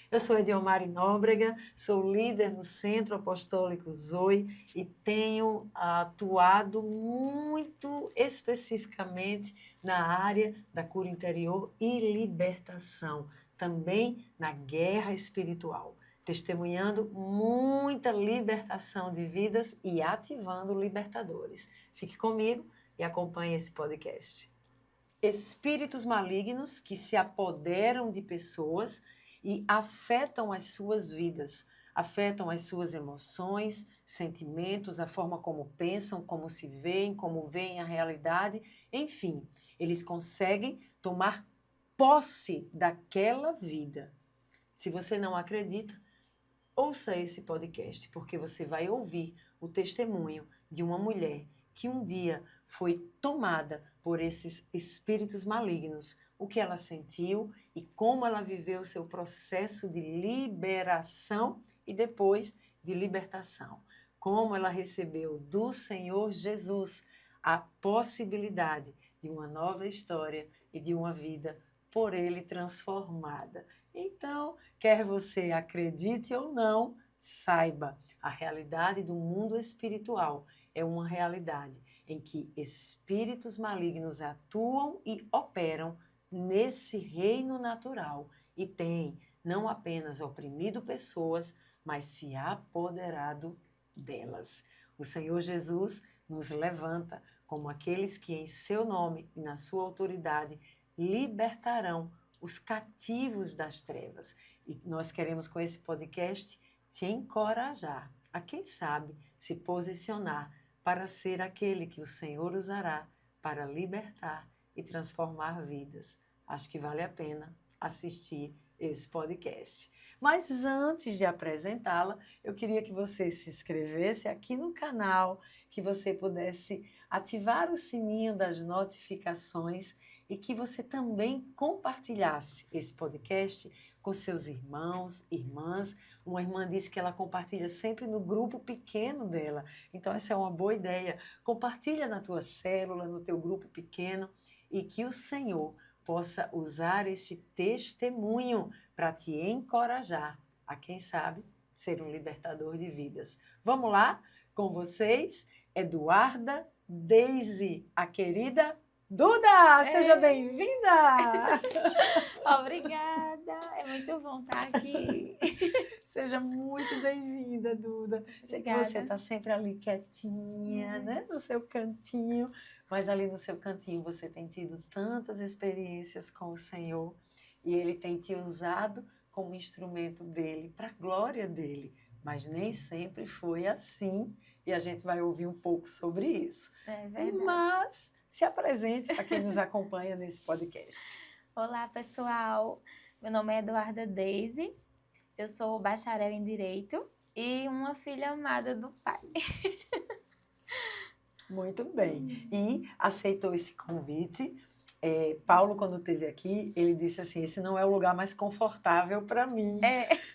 Eu sou Ediomari Nóbrega, sou líder no Centro Apostólico Zoe e tenho atuado muito especificamente na área da cura interior e libertação, também na guerra espiritual, testemunhando muita libertação de vidas e ativando libertadores. Fique comigo e acompanhe esse podcast. Espíritos malignos que se apoderam de pessoas e afetam as suas vidas, afetam as suas emoções, sentimentos, a forma como pensam, como veem a realidade, enfim, eles conseguem tomar posse daquela vida. Se você não acredita, ouça esse podcast, porque você vai ouvir o testemunho de uma mulher que um dia foi tomada por esses espíritos malignos, o que ela sentiu e como ela viveu o seu processo de liberação e depois de libertação. Como ela recebeu do Senhor Jesus a possibilidade de uma nova história e de uma vida por Ele transformada. Então, quer você acredite ou não, saiba, a realidade do mundo espiritual é uma realidade em que espíritos malignos atuam e operam nesse reino natural e têm não apenas oprimido pessoas, mas se apoderado delas. O Senhor Jesus nos levanta como aqueles que em seu nome e na sua autoridade libertarão os cativos das trevas. E nós queremos, com esse podcast, te encorajar a, quem sabe, se posicionar para ser aquele que o Senhor usará para libertar e transformar vidas. Acho que vale a pena assistir esse podcast. Mas antes de apresentá-la, eu queria que você se inscrevesse aqui no canal, que você pudesse ativar o sininho das notificações e que você também compartilhasse esse podcast com seus irmãos, irmãs. Uma irmã disse que ela compartilha sempre no grupo pequeno dela. Então, essa é uma boa ideia. Compartilha na tua célula, no teu grupo pequeno, e que o Senhor possa usar este testemunho para te encorajar a, quem sabe, ser um libertador de vidas. Vamos lá? Com vocês, Eduarda Deise, a querida Duda, seja bem-vinda! Obrigada, é muito bom estar aqui. Seja muito bem-vinda, Duda. Sei que você está sempre ali quietinha, né? No seu cantinho, mas ali no seu cantinho você tem tido tantas experiências com o Senhor e Ele tem te usado como instrumento dele, para a glória dele. Mas nem sempre foi assim e a gente vai ouvir um pouco sobre isso. É verdade. Mas se apresente para quem nos acompanha nesse podcast. Olá, pessoal. Meu nome é Eduarda Deise. Eu sou bacharel em Direito e uma filha amada do Pai. Muito bem. E aceitou esse convite. Paulo, quando esteve aqui, ele disse assim, esse não é o lugar mais confortável para mim.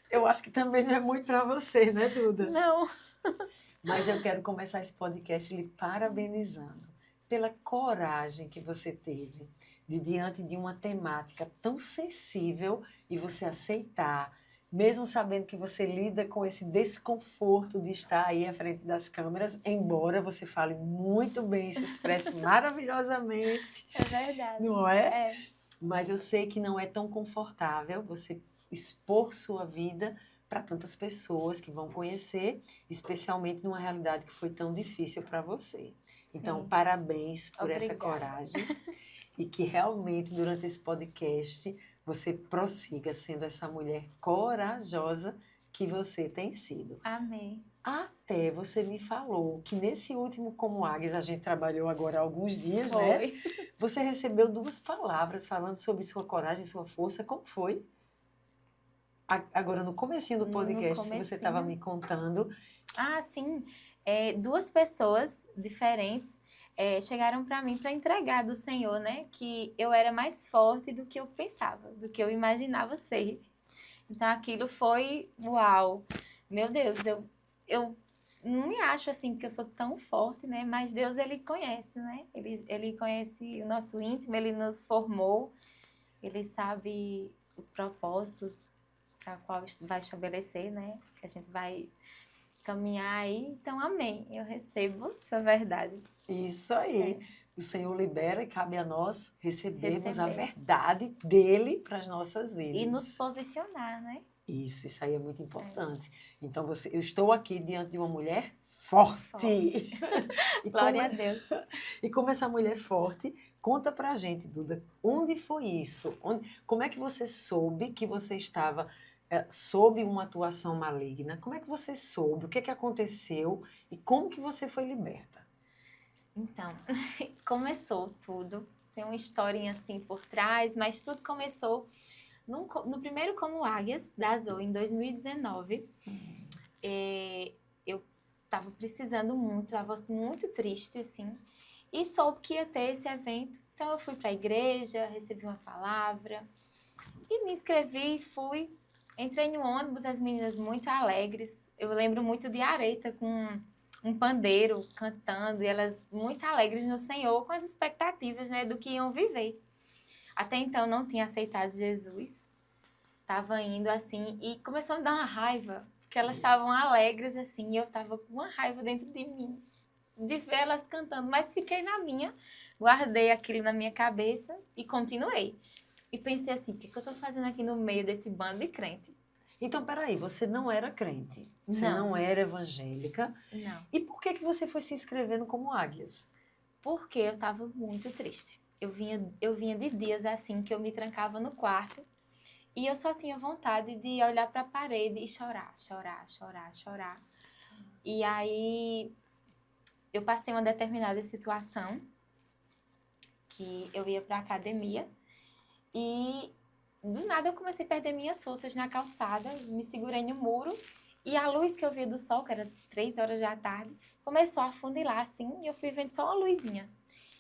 Eu acho que também não é muito para você, né, Duda? Não. Mas eu quero começar esse podcast lhe parabenizando pela coragem que você teve de, diante de uma temática tão sensível, e você aceitar, mesmo sabendo que você lida com esse desconforto de estar aí à frente das câmeras, embora você fale muito bem, se expresse maravilhosamente. É verdade. Não é? Mas eu sei que não é tão confortável você expor sua vida para tantas pessoas que vão conhecer, especialmente numa realidade que foi tão difícil para você. Então, parabéns por essa coragem e que realmente, durante esse podcast, você prossiga sendo essa mulher corajosa que você tem sido. Amém. Até você me falou que nesse último Como Águias, a gente trabalhou agora há alguns dias, né? Você recebeu 2 palavras falando sobre sua coragem, sua força. Como foi? Agora, no comecinho do podcast, você estava me contando. Ah, sim. 2 pessoas diferentes chegaram para mim para entregar do Senhor, né? Que eu era mais forte do que eu pensava, do que eu imaginava ser. Então, aquilo foi uau. Meu Deus, eu não me acho assim que eu sou tão forte, né? Mas Deus, Ele conhece, né? Ele conhece o nosso íntimo, Ele nos formou, Ele sabe os propósitos para a qual vai estabelecer, né? Que a gente vai caminhar aí. Então, amém. Eu recebo essa verdade. Isso aí. É. O Senhor libera e cabe a nós recebermos a Receber. verdade dele para as nossas vidas. E nos posicionar, né? Isso aí é muito importante. Então, eu estou aqui diante de uma mulher forte. E Glória a Deus. E como essa mulher forte, conta pra gente, Duda, onde foi isso? Como é que você soube que você estava sob uma atuação maligna? Como é que você soube? O que é que aconteceu? E como que você foi liberta? Então, começou tudo. Tem uma historinha assim por trás, mas tudo começou no primeiro Como Águias da Zoe, em 2019. Eu estava precisando muito, estava muito triste, assim, e soube que ia ter esse evento. Então, eu fui para a igreja, recebi uma palavra, e me inscrevi, fui. Entrei no ônibus, as meninas muito alegres. Eu lembro muito de Areta com um pandeiro cantando, e elas muito alegres no Senhor, com as expectativas, né, do que iam viver. Até então, não tinha aceitado Jesus. Estava indo assim, e começou a me dar uma raiva, porque elas estavam alegres assim, e eu estava com uma raiva dentro de mim, de ver elas cantando, mas fiquei na minha, guardei aquilo na minha cabeça e continuei. E pensei assim, o que eu estou fazendo aqui no meio desse bando de crente? Então, peraí, você não era crente, você Não. não era evangélica. Não, E por que você foi se inscrevendo como Águias? porque eu estava muito triste. Eu vinha de dias assim, que eu me trancava no quarto, e eu só tinha vontade de olhar para a parede e chorar, chorar, chorar, chorar. E aí eu passei uma determinada situação que eu ia para a academia e do nada eu comecei a perder minhas forças na calçada, me segurei no muro e a luz que eu via do sol, que era 3 horas da tarde, começou a afunilar assim e eu fui vendo só uma luzinha.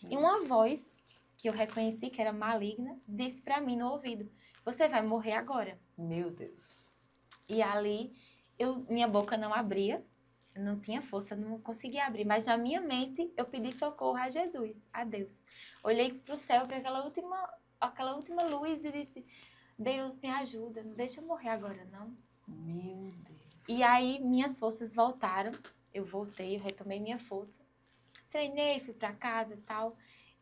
E uma voz que eu reconheci que era maligna disse para mim no ouvido: "Você vai morrer agora". Meu Deus. E ali minha boca não abria. Eu não tinha força, eu não conseguia abrir. Mas na minha mente, eu pedi socorro a Jesus, a Deus. Olhei para o céu, para aquela última luz e disse: Deus, me ajuda, não deixa eu morrer agora, não. Meu Deus. E aí, minhas forças voltaram. Eu voltei, eu retomei minha força. Treinei, fui para casa e tal.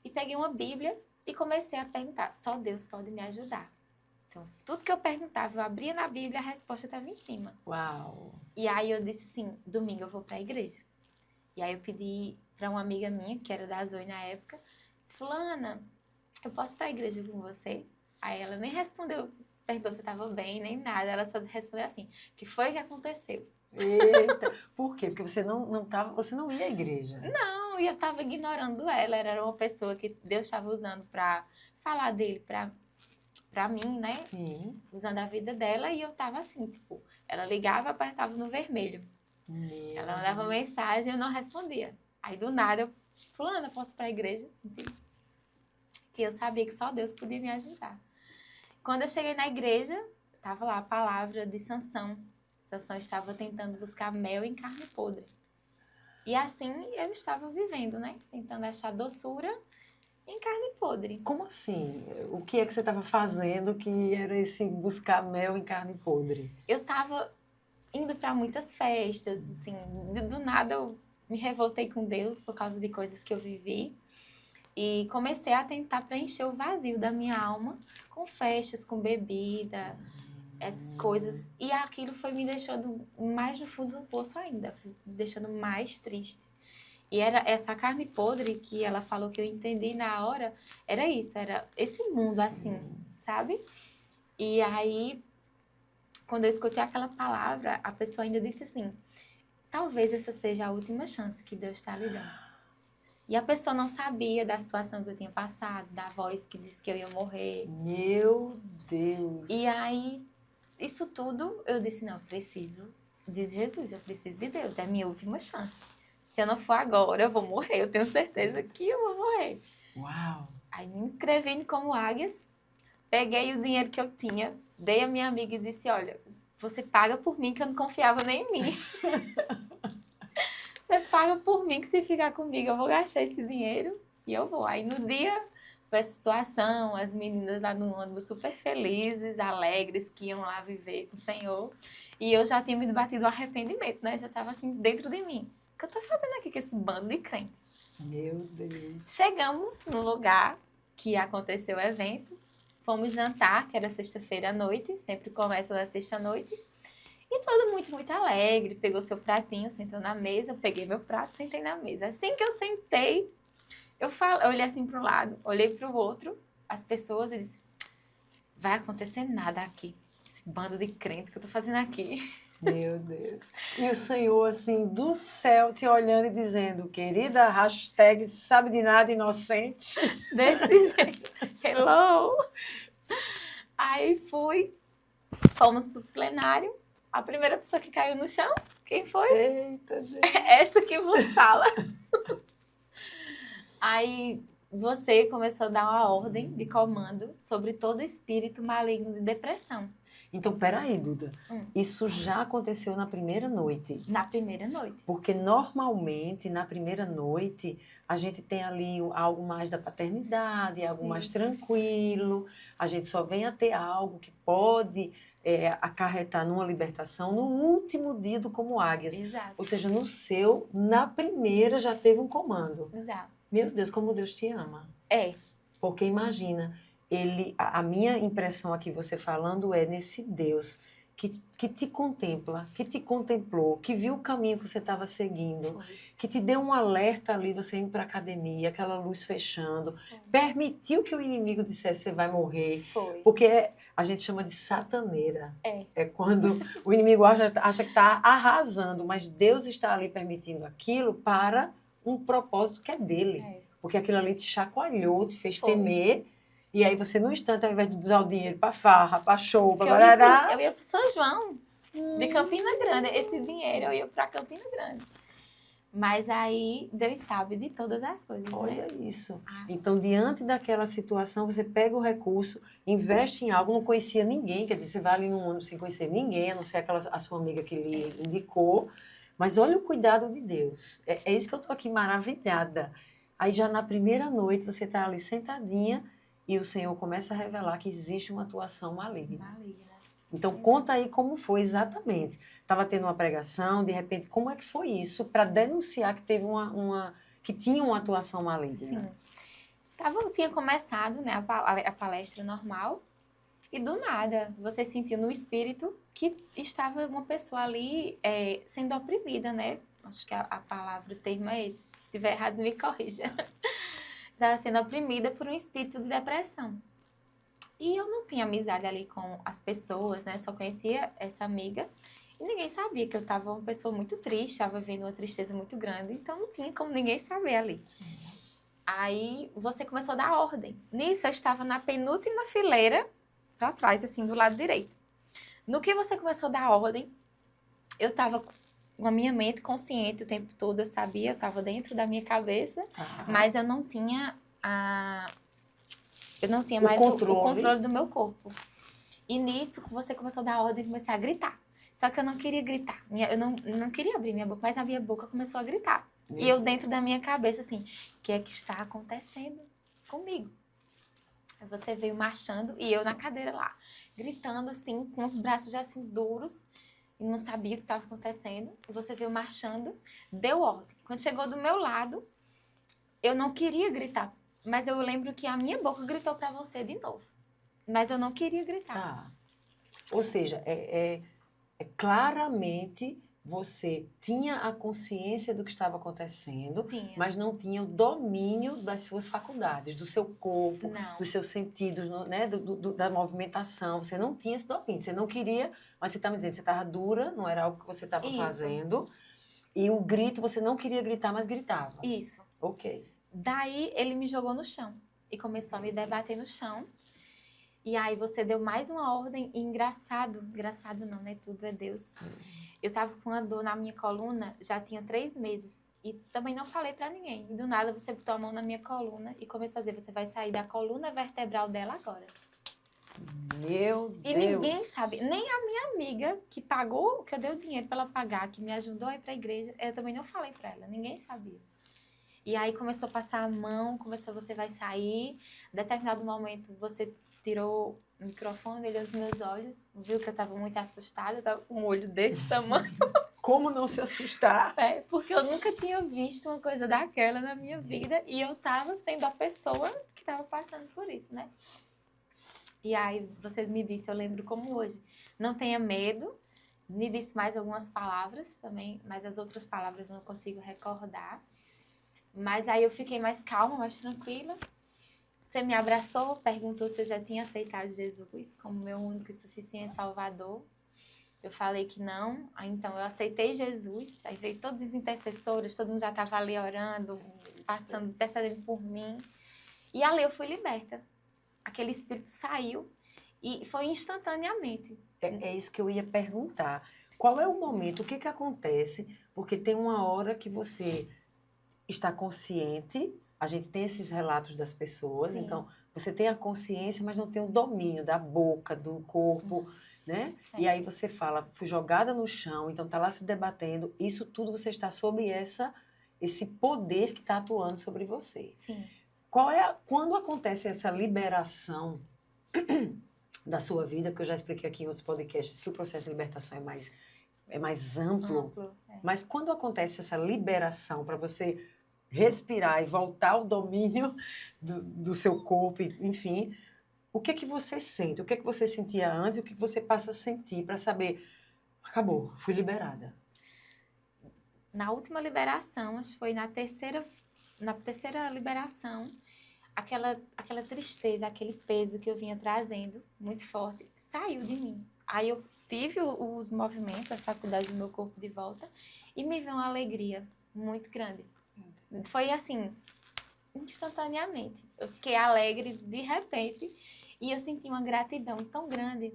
E peguei uma Bíblia e comecei a perguntar: só Deus pode me ajudar. Então, tudo que eu perguntava, eu abria na Bíblia, a resposta estava em cima. Uau. E aí eu disse assim, domingo eu vou para a igreja. E aí eu pedi para uma amiga minha, que era da Zoe na época, disse: Fulana, eu posso ir para a igreja com você? Aí ela nem respondeu, perguntou se eu estava bem, nem nada. Ela só respondeu assim: o que foi que aconteceu? Eita. Por quê? Porque você você não ia à igreja. Não, e eu estava ignorando ela. Ela era uma pessoa que Deus estava usando para falar dele para mim, né? Sim. Usando a vida dela, e eu tava assim, tipo, ela ligava, apertava no vermelho. Ela mandava mensagem e eu não respondia. Aí do nada eu, Fulana, posso ir pra igreja? Que eu sabia que só Deus podia me ajudar. Quando eu cheguei na igreja, tava lá a palavra de Sansão. Sansão estava tentando buscar mel em carne podre. E assim eu estava vivendo, né? Tentando achar doçura em carne podre. Como assim? O que é que você estava fazendo que era esse buscar mel em carne podre? Eu estava indo para muitas festas, assim, do nada eu me revoltei com Deus por causa de coisas que eu vivi e comecei a tentar preencher o vazio da minha alma com festas, com bebida, essas coisas, e aquilo foi me deixando mais no fundo do poço ainda, me deixando mais triste. E era essa carne podre que ela falou que eu entendi na hora, era isso, era esse mundo assim, sabe? E aí, quando eu escutei aquela palavra, a pessoa ainda disse assim: talvez essa seja a última chance que Deus está lhe dando. E a pessoa não sabia da situação que eu tinha passado, da voz que disse que eu ia morrer. Meu Deus! E aí, isso tudo, eu disse: não, eu preciso de Jesus, eu preciso de Deus, é a minha última chance. Se eu não for agora, eu vou morrer, eu tenho certeza que eu vou morrer. Uau! Aí me inscrevi como Águias, peguei o dinheiro que eu tinha, dei a minha amiga e disse: olha, você paga por mim, que eu não confiava nem em mim. Você paga por mim, que se ficar comigo eu vou gastar esse dinheiro e eu vou. Aí no dia para essa situação, as meninas lá no ônibus super felizes, alegres, que iam lá viver com o Senhor. E eu já tinha me batido o arrependimento, né? Já estava assim dentro de mim. O que eu tô fazendo aqui com esse bando de crente? Meu Deus. Chegamos no lugar que aconteceu o evento, fomos jantar, que era sexta-feira à noite, sempre começa na sexta-noite. E todo muito, muito alegre, pegou seu pratinho, sentou na mesa, eu peguei meu prato, sentei na mesa. Assim que eu sentei, eu olhei assim para um lado, olhei para o outro, as pessoas, e disse, vai acontecer nada aqui, esse bando de crente que eu tô fazendo aqui. Meu Deus. E o Senhor, assim, do céu, te olhando e dizendo, querida, hashtag sabe de nada inocente. Desse jeito. Hello! Aí fomos pro plenário. A primeira pessoa que caiu no chão, quem foi? Eita, Deus. Essa que vos fala. Aí você começou a dar uma ordem de comando sobre todo espírito maligno de depressão. Então, peraí, Duda. Isso já aconteceu na primeira noite? Na primeira noite. Porque normalmente, na primeira noite, a gente tem ali algo mais da paternidade, algo mais tranquilo. A gente só vem a ter algo que pode acarretar numa libertação no último dia do Como Águias. Exato. Ou seja, no seu, na primeira já teve um comando. Já. Meu Deus, como Deus te ama. É. Porque imagina, a minha impressão aqui, você falando, é nesse Deus que te contempla, que te contemplou, que viu o caminho que você estava seguindo, que te deu um alerta ali, você indo para a academia, aquela luz fechando, permitiu que o inimigo dissesse, você vai morrer. Foi. Porque a gente chama de sataneira. É Quando o inimigo acha que está arrasando, mas Deus está ali permitindo aquilo para um propósito que é dele. Porque aquilo ali te chacoalhou, te fez temer. E aí você, no instante, ao invés de usar o dinheiro para farra, para show, para barará... Eu ia para São João, de Campina Grande. Esse dinheiro eu ia para Campina Grande. Mas aí Deus sabe de todas as coisas. Olha isso. Então, diante daquela situação, você pega o recurso, investe em algo, não conhecia ninguém, quer dizer, você vai ali num ônibus sem conhecer ninguém, a não ser a sua amiga que lhe indicou. Mas olha o cuidado de Deus. É isso que eu estou aqui maravilhada. Aí já na primeira noite, você está ali sentadinha, e o Senhor começa a revelar que existe uma atuação maligna. Então, conta aí como foi exatamente. Estava tendo uma pregação, de repente, como é que foi isso para denunciar que teve que tinha uma atuação maligna? Sim. Tinha começado, né, a palestra normal, e do nada você sentiu no espírito que estava uma pessoa ali sendo oprimida, né? Acho que a palavra, o termo é esse. Se estiver errado, me corrija. Estava sendo oprimida por um espírito de depressão. E eu não tinha amizade ali com as pessoas, né? Só conhecia essa amiga. E ninguém sabia que eu estava uma pessoa muito triste, estava vendo uma tristeza muito grande. Então, não tinha como ninguém saber ali. Aí, você começou a dar ordem. Nisso, eu estava na penúltima fileira, para trás, assim, do lado direito. No que você começou a dar ordem, eu estava com a minha mente consciente o tempo todo, eu sabia, eu estava dentro da minha cabeça, mas eu não tinha mais o controle do meu corpo. E nisso, você começou a dar ordem e comecei a gritar. Só que eu não queria gritar. Eu não queria abrir minha boca, mas a minha boca começou a gritar. E eu dentro da minha cabeça, assim, o que é que está acontecendo comigo? Aí você veio marchando e eu na cadeira lá, gritando assim, com os braços já assim duros, e não sabia o que estava acontecendo. E você veio marchando, deu ordem. Quando chegou do meu lado, eu não queria gritar, mas eu lembro que a minha boca gritou para você de novo. Mas eu não queria gritar. Ou seja, claramente você tinha a consciência do que estava acontecendo, mas não tinha o domínio das suas faculdades, do seu corpo, dos seus sentidos, né, da movimentação. Você não tinha esse domínio, você não queria, mas você está me dizendo, você estava dura, não era algo que você estava fazendo, e o grito, você não queria gritar, mas gritava. Isso. Ok. Daí ele me jogou no chão e começou a me debater no chão. E aí você deu mais uma ordem e engraçado não, né? Tudo é Deus. Eu tava com uma dor na minha coluna, já tinha 3 meses. E também não falei pra ninguém. E do nada você botou a mão na minha coluna e começou a dizer, você vai sair da coluna vertebral dela agora. Meu Deus! E ninguém sabe, nem a minha amiga que pagou, que eu dei o dinheiro pra ela pagar, que me ajudou a ir pra igreja, eu também não falei pra ela, ninguém sabia. E aí começou a passar a mão, você vai sair. Em determinado momento, você tirou o microfone, olhou os meus olhos, viu que eu estava muito assustada, eu estava com um olho desse tamanho. Como não se assustar? Porque eu nunca tinha visto uma coisa daquela na minha vida e eu estava sendo a pessoa que estava passando por isso, né? E aí você me disse, eu lembro como hoje, não tenha medo, me disse mais algumas palavras também, mas as outras palavras eu não consigo recordar. Mas aí eu fiquei mais calma, mais tranquila. Você me abraçou, perguntou se eu já tinha aceitado Jesus como meu único e suficiente Salvador. Eu falei que não, aí então eu aceitei Jesus, aí veio todos os intercessores, todo mundo já estava ali orando, passando, intercedendo por mim. E ali eu fui liberta. Aquele espírito saiu e foi instantaneamente. É isso que eu ia perguntar. Qual é o momento? O que acontece? Porque tem uma hora que você está consciente, a gente tem esses relatos das pessoas, Sim. então você tem a consciência, mas não tem o domínio da boca, do corpo, né? É. E aí você fala, fui jogada no chão, então está lá se debatendo, isso tudo você está sob esse poder que está atuando sobre você. Sim. Quando acontece essa liberação da sua vida, porque eu já expliquei aqui em outros podcasts que o processo de libertação é mais amplo, mas quando acontece essa liberação para você respirar e voltar ao domínio do seu corpo, enfim, o que você sente? O que você sentia antes e o que você passa a sentir para saber, acabou, fui liberada? Na última liberação, acho que foi na terceira liberação, aquela tristeza, aquele peso que eu vinha trazendo, muito forte, saiu de mim. Aí eu tive os movimentos, as faculdades do meu corpo de volta e me veio uma alegria muito grande. Foi assim, instantaneamente. Eu fiquei alegre de repente e eu senti uma gratidão tão grande,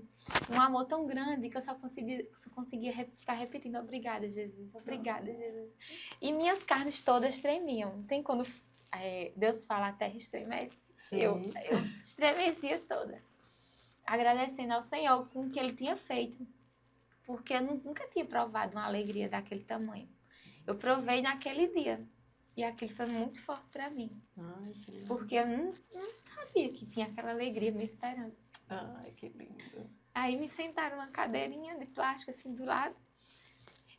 um amor tão grande que eu só conseguia ficar repetindo obrigada, Jesus, obrigada, Jesus. E minhas carnes todas tremiam. Tem quando Deus fala a terra estremece? Sim. Eu estremecia toda, agradecendo ao Senhor com o que Ele tinha feito, porque eu nunca tinha provado uma alegria daquele tamanho. Eu provei naquele dia. E aquilo foi muito forte para mim. Ai, que lindo. Porque eu não sabia que tinha aquela alegria me esperando. Ai, que lindo. Aí me sentaram numa cadeirinha de plástico assim do lado.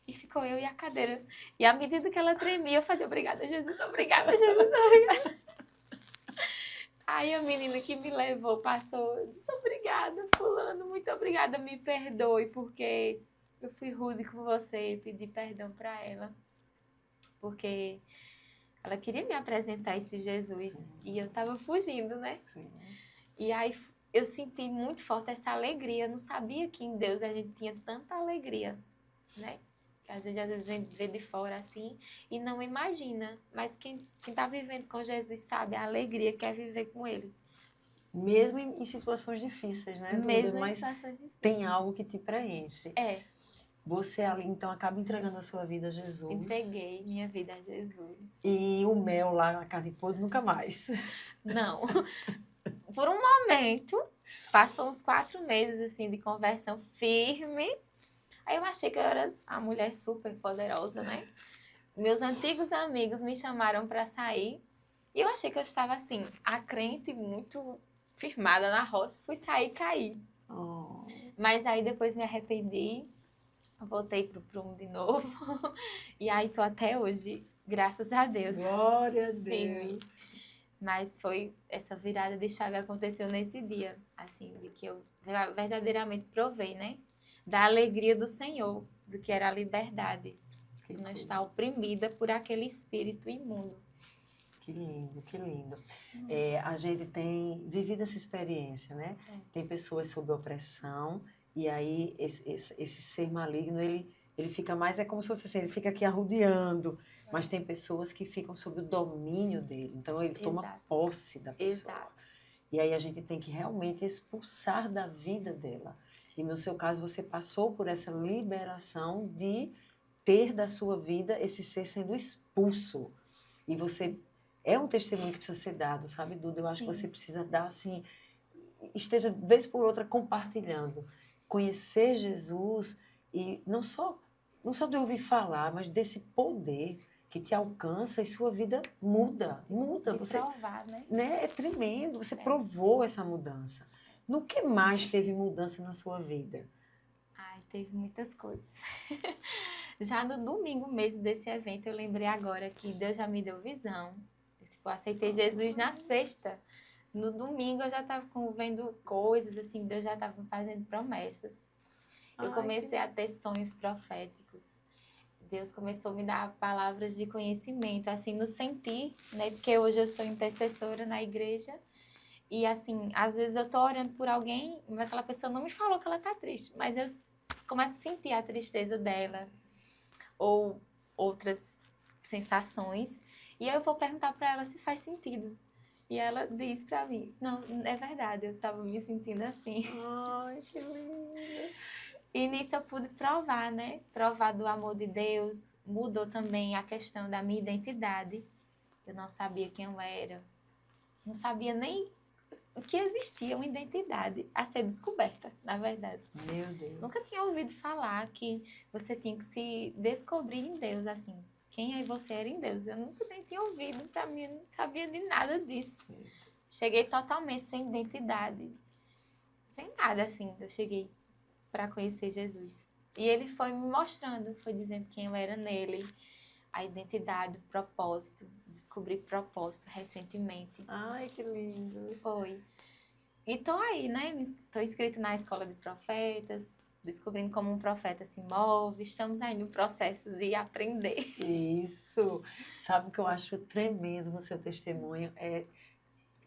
E ficou eu e a cadeira. E à medida que ela tremia, eu fazia obrigada, Jesus, obrigada, Jesus, obrigada. Aí a menina que me levou passou, disse obrigada, fulano, muito obrigada, me perdoe, porque eu fui rude com você e pedi perdão para ela. Porque ela queria me apresentar esse Jesus. Sim. E eu tava fugindo, né? Sim. E aí eu senti muito forte essa alegria. Eu não sabia que em Deus a gente tinha tanta alegria, né? Que às vezes vê de fora assim e não imagina. Mas quem tá vivendo com Jesus sabe a alegria que é viver com Ele. Mesmo em situações difíceis, né, Duda? Mesmo mas em situações difíceis. Tem algo que te preenche. É. Você ali, então, acaba entregando a sua vida a Jesus. Entreguei minha vida a Jesus. E o mel lá na carne podre, nunca mais. Não. Por um momento, passou uns 4 meses, assim, de conversão firme. Aí eu achei que eu era a mulher super poderosa, né? Meus antigos amigos me chamaram para sair. E eu achei que eu estava, assim, a crente muito firmada na rocha. Fui sair e caí. Oh. Mas aí depois me arrependi. Voltei pro prumo de novo. E aí tô até hoje, graças a Deus. Glória a Deus. Firme. Mas foi essa virada de chave aconteceu nesse dia, assim, de que eu verdadeiramente provei, né? Da alegria do Senhor, do que era a liberdade. Que não estar oprimida por aquele espírito imundo. Que lindo, que lindo. A gente tem vivido essa experiência, né? Tem pessoas sob opressão. E aí, esse ser maligno, ele fica mais, é como se fosse assim, ele fica aqui arrodeando, mas tem pessoas que ficam sob o domínio dele, então ele toma posse da pessoa. Exato. E aí a gente tem que realmente expulsar da vida dela. E no seu caso, você passou por essa liberação de ter da sua vida esse ser sendo expulso. E você, é um testemunho que precisa ser dado, sabe, Duda? Eu acho que você precisa dar, assim, esteja, vez por outra, compartilhando. Conhecer Jesus e não só de ouvir falar, mas desse poder que te alcança e sua vida muda. De Você, provar, né? né? É tremendo, você É. provou essa mudança. No que mais teve mudança na sua vida? Ai, teve muitas coisas. Já no domingo mesmo desse evento, eu lembrei agora que Deus já me deu visão. Tipo, eu aceitei Jesus na sexta. No domingo eu já estava vendo coisas, assim, Deus já estava me fazendo promessas. Eu comecei a ter sonhos proféticos. Deus começou a me dar palavras de conhecimento, assim, no sentir, né? Porque hoje eu sou intercessora na igreja. E, assim, às vezes eu tô orando por alguém, mas aquela pessoa não me falou que ela tá triste. Mas eu começo a sentir a tristeza dela. Ou outras sensações. E aí eu vou perguntar para ela se faz sentido. E ela diz para mim, não, é verdade, eu tava me sentindo assim. Ai, que lindo! E nisso eu pude provar, né? Provar do amor de Deus. Mudou também a questão da minha identidade. Eu não sabia quem eu era. Não sabia nem que existia uma identidade a ser descoberta, na verdade. Meu Deus. Nunca tinha ouvido falar que você tinha que se descobrir em Deus, assim. Quem você era em Deus. Eu nunca nem tinha ouvido, pra mim, eu não sabia de nada disso. Cheguei totalmente sem identidade. Sem nada, assim. Eu cheguei para conhecer Jesus. E ele foi me mostrando, foi dizendo quem eu era nele, a identidade, o propósito. Descobri propósito recentemente. Ai, que lindo! Foi. E tô aí, né? Tô inscrita na Escola de Profetas, descobrindo como um profeta se move. Estamos aí no processo de aprender. Isso! Sabe o que eu acho tremendo no seu testemunho? É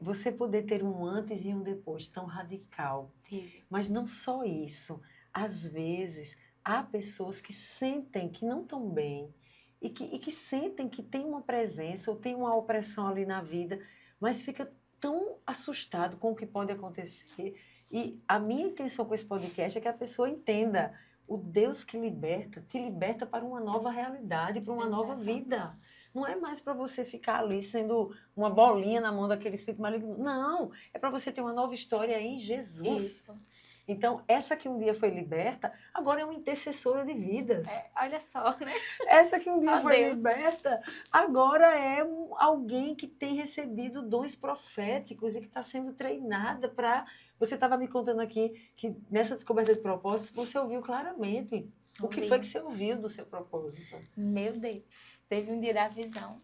você poder ter um antes e um depois tão radical. Tive. Mas não só isso. Às vezes, há pessoas que sentem que não estão bem e que sentem que tem uma presença ou tem uma opressão ali na vida, mas fica tão assustado com o que pode acontecer. E a minha intenção com esse podcast é que a pessoa entenda o Deus que liberta, te liberta para uma nova realidade, para uma nova vida. Não é mais para você ficar ali sendo uma bolinha na mão daquele espírito maligno. Não, é para você ter uma nova história em Jesus. Isso. Então, essa que um dia foi liberta, agora é uma intercessora de vidas. Olha só, né? Essa que um dia Só foi Deus. liberta, agora é alguém que tem recebido dons proféticos e que está sendo treinada para... Você estava me contando aqui que nessa descoberta de propósitos, você ouviu claramente o que foi que você ouviu do seu propósito. Meu Deus, teve um dia da visão,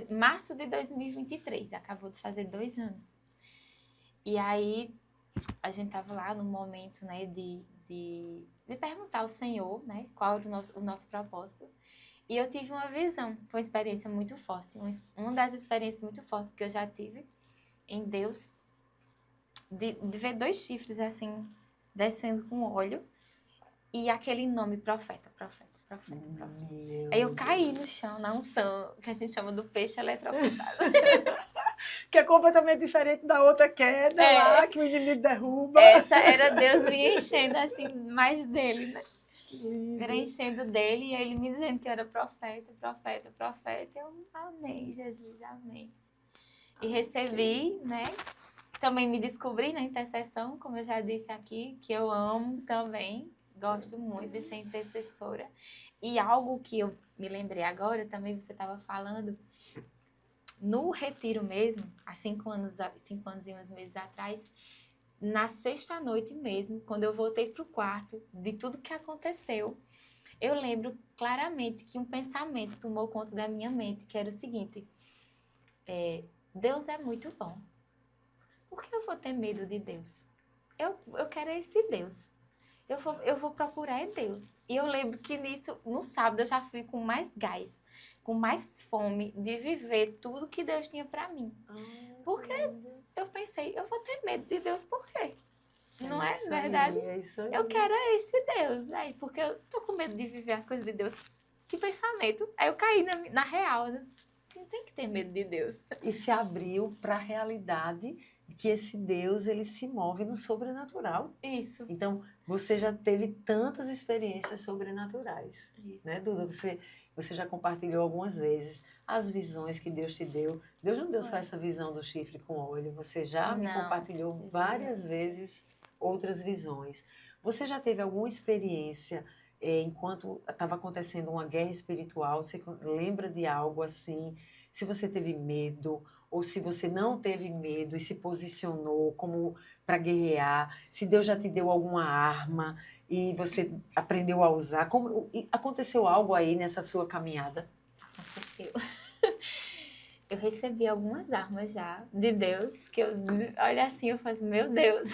março de 2023, acabou de fazer 2 anos. E aí, a gente tava lá no momento, né, de perguntar ao Senhor, né, qual era o nosso propósito. E eu tive uma visão, foi uma experiência muito forte, uma das experiências muito fortes que eu já tive em Deus, de ver 2 chifres, assim, descendo com óleo, e aquele nome profeta. Aí eu caí no chão, na unção, que a gente chama do peixe eletrocutado. Que é completamente diferente da outra queda lá, que o inimigo derruba. Essa era Deus me enchendo, assim, mais dele, né? Era enchendo dele e ele me dizendo que eu era profeta. Eu, amém, Jesus, amém. E recebi, né? Também me descobri na intercessão, como eu já disse aqui, que eu amo também. Gosto muito de ser intercessora. E algo que eu me lembrei agora, também você estava falando, no retiro mesmo, há 5 anos e uns meses atrás, na sexta noite mesmo, quando eu voltei para o quarto, de tudo que aconteceu, eu lembro claramente que um pensamento tomou conta da minha mente, que era o seguinte: Deus é muito bom. Por que eu vou ter medo de Deus? Eu quero esse Deus. Eu vou procurar é Deus. E eu lembro que nisso, no sábado, eu já fui com mais gás, com mais fome de viver tudo que Deus tinha para mim. Porque eu pensei, eu vou ter medo de Deus por quê? Não é verdade? É isso aí. Eu quero esse Deus. Aí, porque eu tô com medo de viver as coisas de Deus. Que pensamento. Aí eu caí na real. Eu disse, não tem que ter medo de Deus. E se abriu para a realidade de que esse Deus, ele se move no sobrenatural. Isso. Então, você já teve tantas experiências sobrenaturais. Isso. Né, Duda? Você já compartilhou algumas vezes as visões que Deus te deu. Deus não deu só essa visão do chifre com óleo. Você já me compartilhou várias vezes outras visões. Você já teve alguma experiência enquanto estava acontecendo uma guerra espiritual, você lembra de algo assim? Se você teve medo, ou se você não teve medo e se posicionou como para guerrear, se Deus já te deu alguma arma e você aprendeu a usar, aconteceu algo aí nessa sua caminhada? Aconteceu. Eu recebi algumas armas já de Deus, que eu olho assim, eu faço, meu Deus.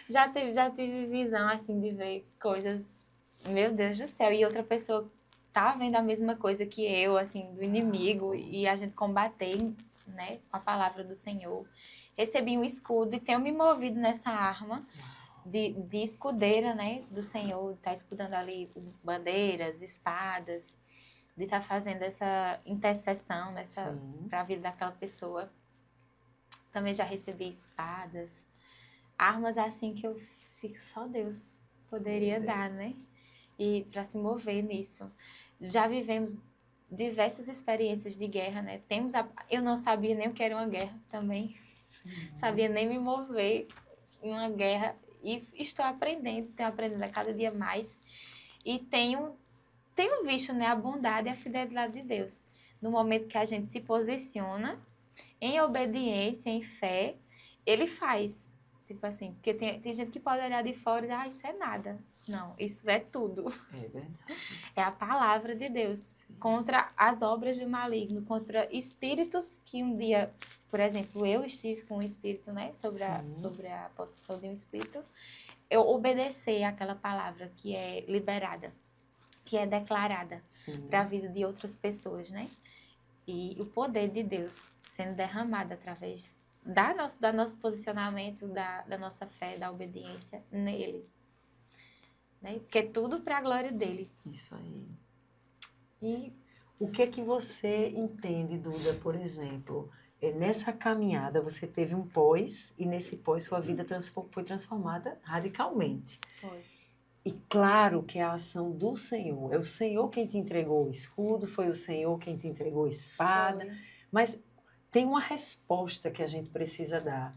Já tive visão assim de ver coisas, meu Deus do céu, e outra pessoa tá vendo a mesma coisa que eu, assim, do inimigo, e a gente combater, né, com a palavra do Senhor. Recebi um escudo e tenho me movido nessa arma de escudeira, né, do Senhor, tá escudando ali bandeiras, espadas, de estar fazendo essa intercessão para a vida daquela pessoa. Também já recebi espadas, armas assim que eu fico, só Deus poderia dar, né? E para se mover nisso. Já vivemos diversas experiências de guerra, né? Eu não sabia nem o que era uma guerra também. Sabia nem me mover em uma guerra. E estou aprendendo, tenho aprendido a cada dia mais. E tenho visto, né, a bondade e a fidelidade de Deus. No momento que a gente se posiciona em obediência, em fé, Ele faz. Tipo assim, porque tem gente que pode olhar de fora e dizer, isso é nada. Não, isso é tudo. É verdade. É a palavra de Deus contra as obras do maligno, contra espíritos que um dia, por exemplo, eu estive com um espírito, né, sobre a possessão de um espírito, eu obedecer àquela palavra que é liberada, que é declarada para a vida de outras pessoas, né? E o poder de Deus sendo derramado através do nosso posicionamento, da nossa fé, da obediência nele. Né? Que é tudo para a glória dele. Isso aí. E o que é que você entende, Duda, por exemplo, nessa caminhada você teve um pós e nesse pós sua vida foi transformada radicalmente. foi. E claro que é a ação do Senhor. É o Senhor quem te entregou o escudo, foi o Senhor quem te entregou a espada. Foi. Mas tem uma resposta que a gente precisa dar.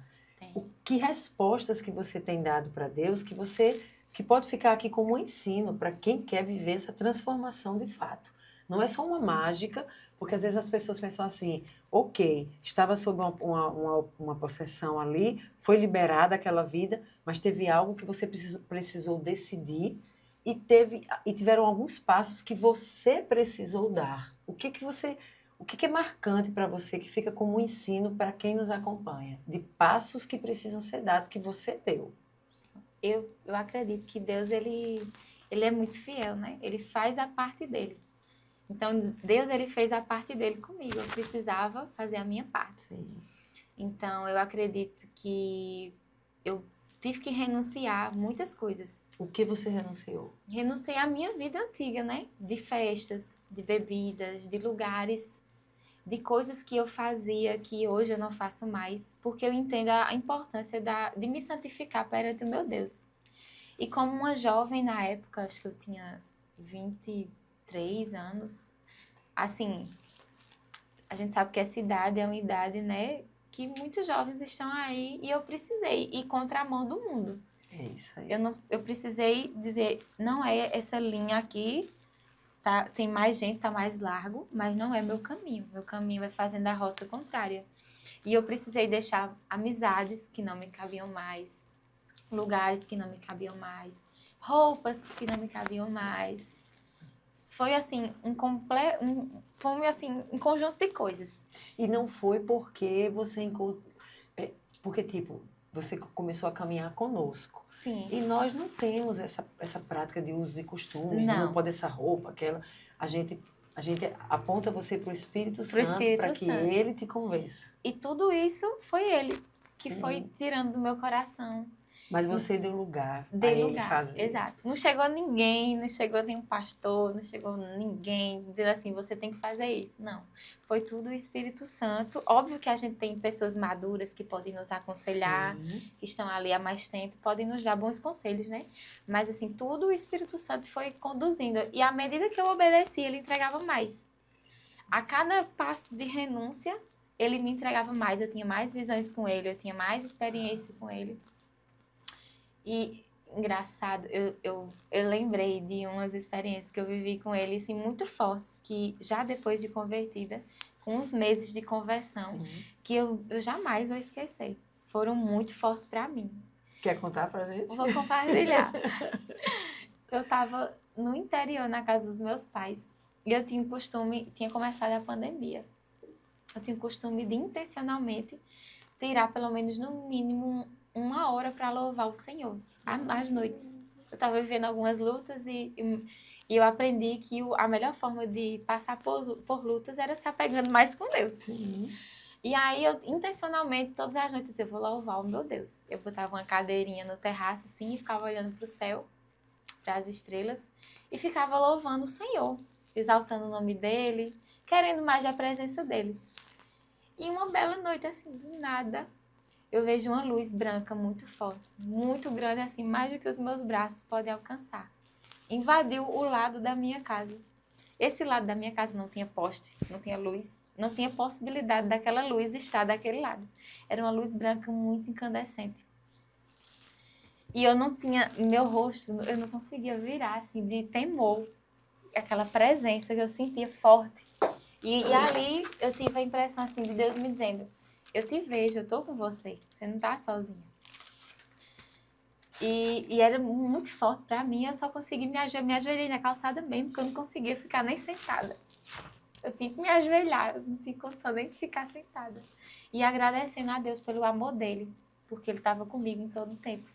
Que respostas que você tem dado para Deus que pode ficar aqui como um ensino para quem quer viver essa transformação de fato. Não é só uma mágica, porque às vezes as pessoas pensam assim, ok, estava sob uma possessão ali, foi liberada aquela vida, mas teve algo que você precisou decidir e tiveram alguns passos que você precisou dar. O que é marcante para você, que fica como um ensino para quem nos acompanha, de passos que precisam ser dados, que você deu? Eu acredito que Deus, ele é muito fiel, né? Ele faz a parte dele. Então, Deus, ele fez a parte dele comigo. Eu precisava fazer a minha parte. Sim. Então, eu acredito que eu tive que renunciar a muitas coisas. O que você renunciou? Renunciei à minha vida antiga, né? De festas, de bebidas, de lugares, de coisas que eu fazia que hoje eu não faço mais, porque eu entendo a importância de me santificar perante o meu Deus. E como uma jovem na época, acho que eu tinha 23 anos, assim, a gente sabe que essa idade é uma idade, né, que muitos jovens estão aí e eu precisei ir contra a mão do mundo. É isso aí. Eu precisei dizer, não é essa linha aqui, tá, tem mais gente, tá mais largo, mas não é meu caminho. Meu caminho é fazendo a rota contrária. E eu precisei deixar amizades que não me cabiam mais, lugares que não me cabiam mais, roupas que não me cabiam mais. Foi assim, foi assim, um conjunto de coisas. E não foi porque você encontrou... Porque, tipo, você começou a caminhar conosco. Sim. E nós não temos essa prática de usos e costumes, não pode essa roupa, aquela. A gente aponta você para o Espírito Santo para que ele te convença. E tudo isso foi ele que foi tirando do meu coração. Mas você deu lugar a ele fazer. Exato. Não chegou ninguém, não chegou nenhum pastor, não chegou ninguém dizendo assim, você tem que fazer isso. Não. Foi tudo o Espírito Santo. Óbvio que a gente tem pessoas maduras que podem nos aconselhar, que estão ali há mais tempo, podem nos dar bons conselhos, né? Mas assim, tudo o Espírito Santo foi conduzindo. E à medida que eu obedeci, ele entregava mais. A cada passo de renúncia, ele me entregava mais. Eu tinha mais visões com ele, eu tinha mais experiência com ele. E engraçado, eu lembrei de umas experiências que eu vivi com ele, assim, muito fortes, que já depois de convertida, com uns meses de conversão, Sim. que eu jamais vou esquecer. Foram muito fortes para mim. Quer contar pra gente? Vou compartilhar. Eu estava no interior, na casa dos meus pais, e eu tinha começado a pandemia. Eu tinha o costume de intencionalmente tirar pelo menos no mínimo 1 hora para louvar o Senhor, às noites. Eu estava vivendo algumas lutas e eu aprendi que a melhor forma de passar por lutas era se apegando mais com Deus. Sim. E aí, eu intencionalmente, todas as noites, eu vou louvar o meu Deus. Eu botava uma cadeirinha no terraço, assim, e ficava olhando para o céu, para as estrelas, e ficava louvando o Senhor, exaltando o nome dEle, querendo mais da presença dEle. E uma bela noite, assim, do nada, eu vejo uma luz branca muito forte, muito grande, assim, mais do que os meus braços podem alcançar. Invadiu o lado da minha casa. Esse lado da minha casa não tinha poste, não tinha luz, não tinha possibilidade daquela luz estar daquele lado. Era uma luz branca muito incandescente. E eu não tinha, meu rosto, eu não conseguia virar, assim, de temor. Aquela presença que eu sentia forte. E ali eu tive a impressão, assim, de Deus me dizendo, eu te vejo, eu tô com você, você não tá sozinha. E era muito forte para mim, eu só consegui me ajoelhar na calçada mesmo, porque eu não conseguia ficar nem sentada. Eu tinha que me ajoelhar, eu não tinha condição nem de ficar sentada. E agradecendo a Deus pelo amor dele, porque ele estava comigo em todo o tempo.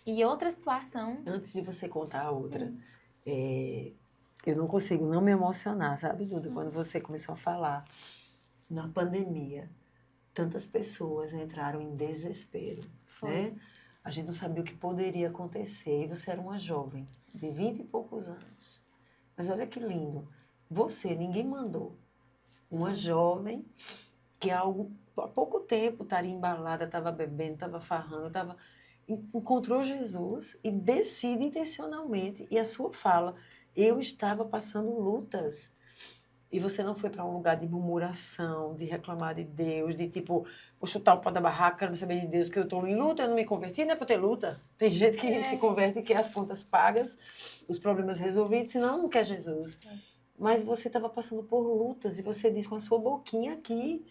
E outra situação... Antes de você contar a outra, eu não consigo não me emocionar, sabe, Duda? Quando você começou a falar, na pandemia, tantas pessoas entraram em desespero, né? A gente não sabia o que poderia acontecer. E você era uma jovem, de 20 e poucos anos. Mas olha que lindo. Você, ninguém mandou. Uma jovem que há pouco tempo estaria embalada, estava bebendo, estava farrando, encontrou Jesus e decide intencionalmente. E a sua fala, eu estava passando lutas. E você não foi para um lugar de murmuração, de reclamar de Deus, de tipo, vou chutar o pau da barraca, quero saber de Deus, que eu estou em luta, eu não me converti, não é para ter luta. Tem gente que se converte e quer as contas pagas, os problemas resolvidos, senão não quer Jesus. Mas você estava passando por lutas e você disse com a sua boquinha aqui,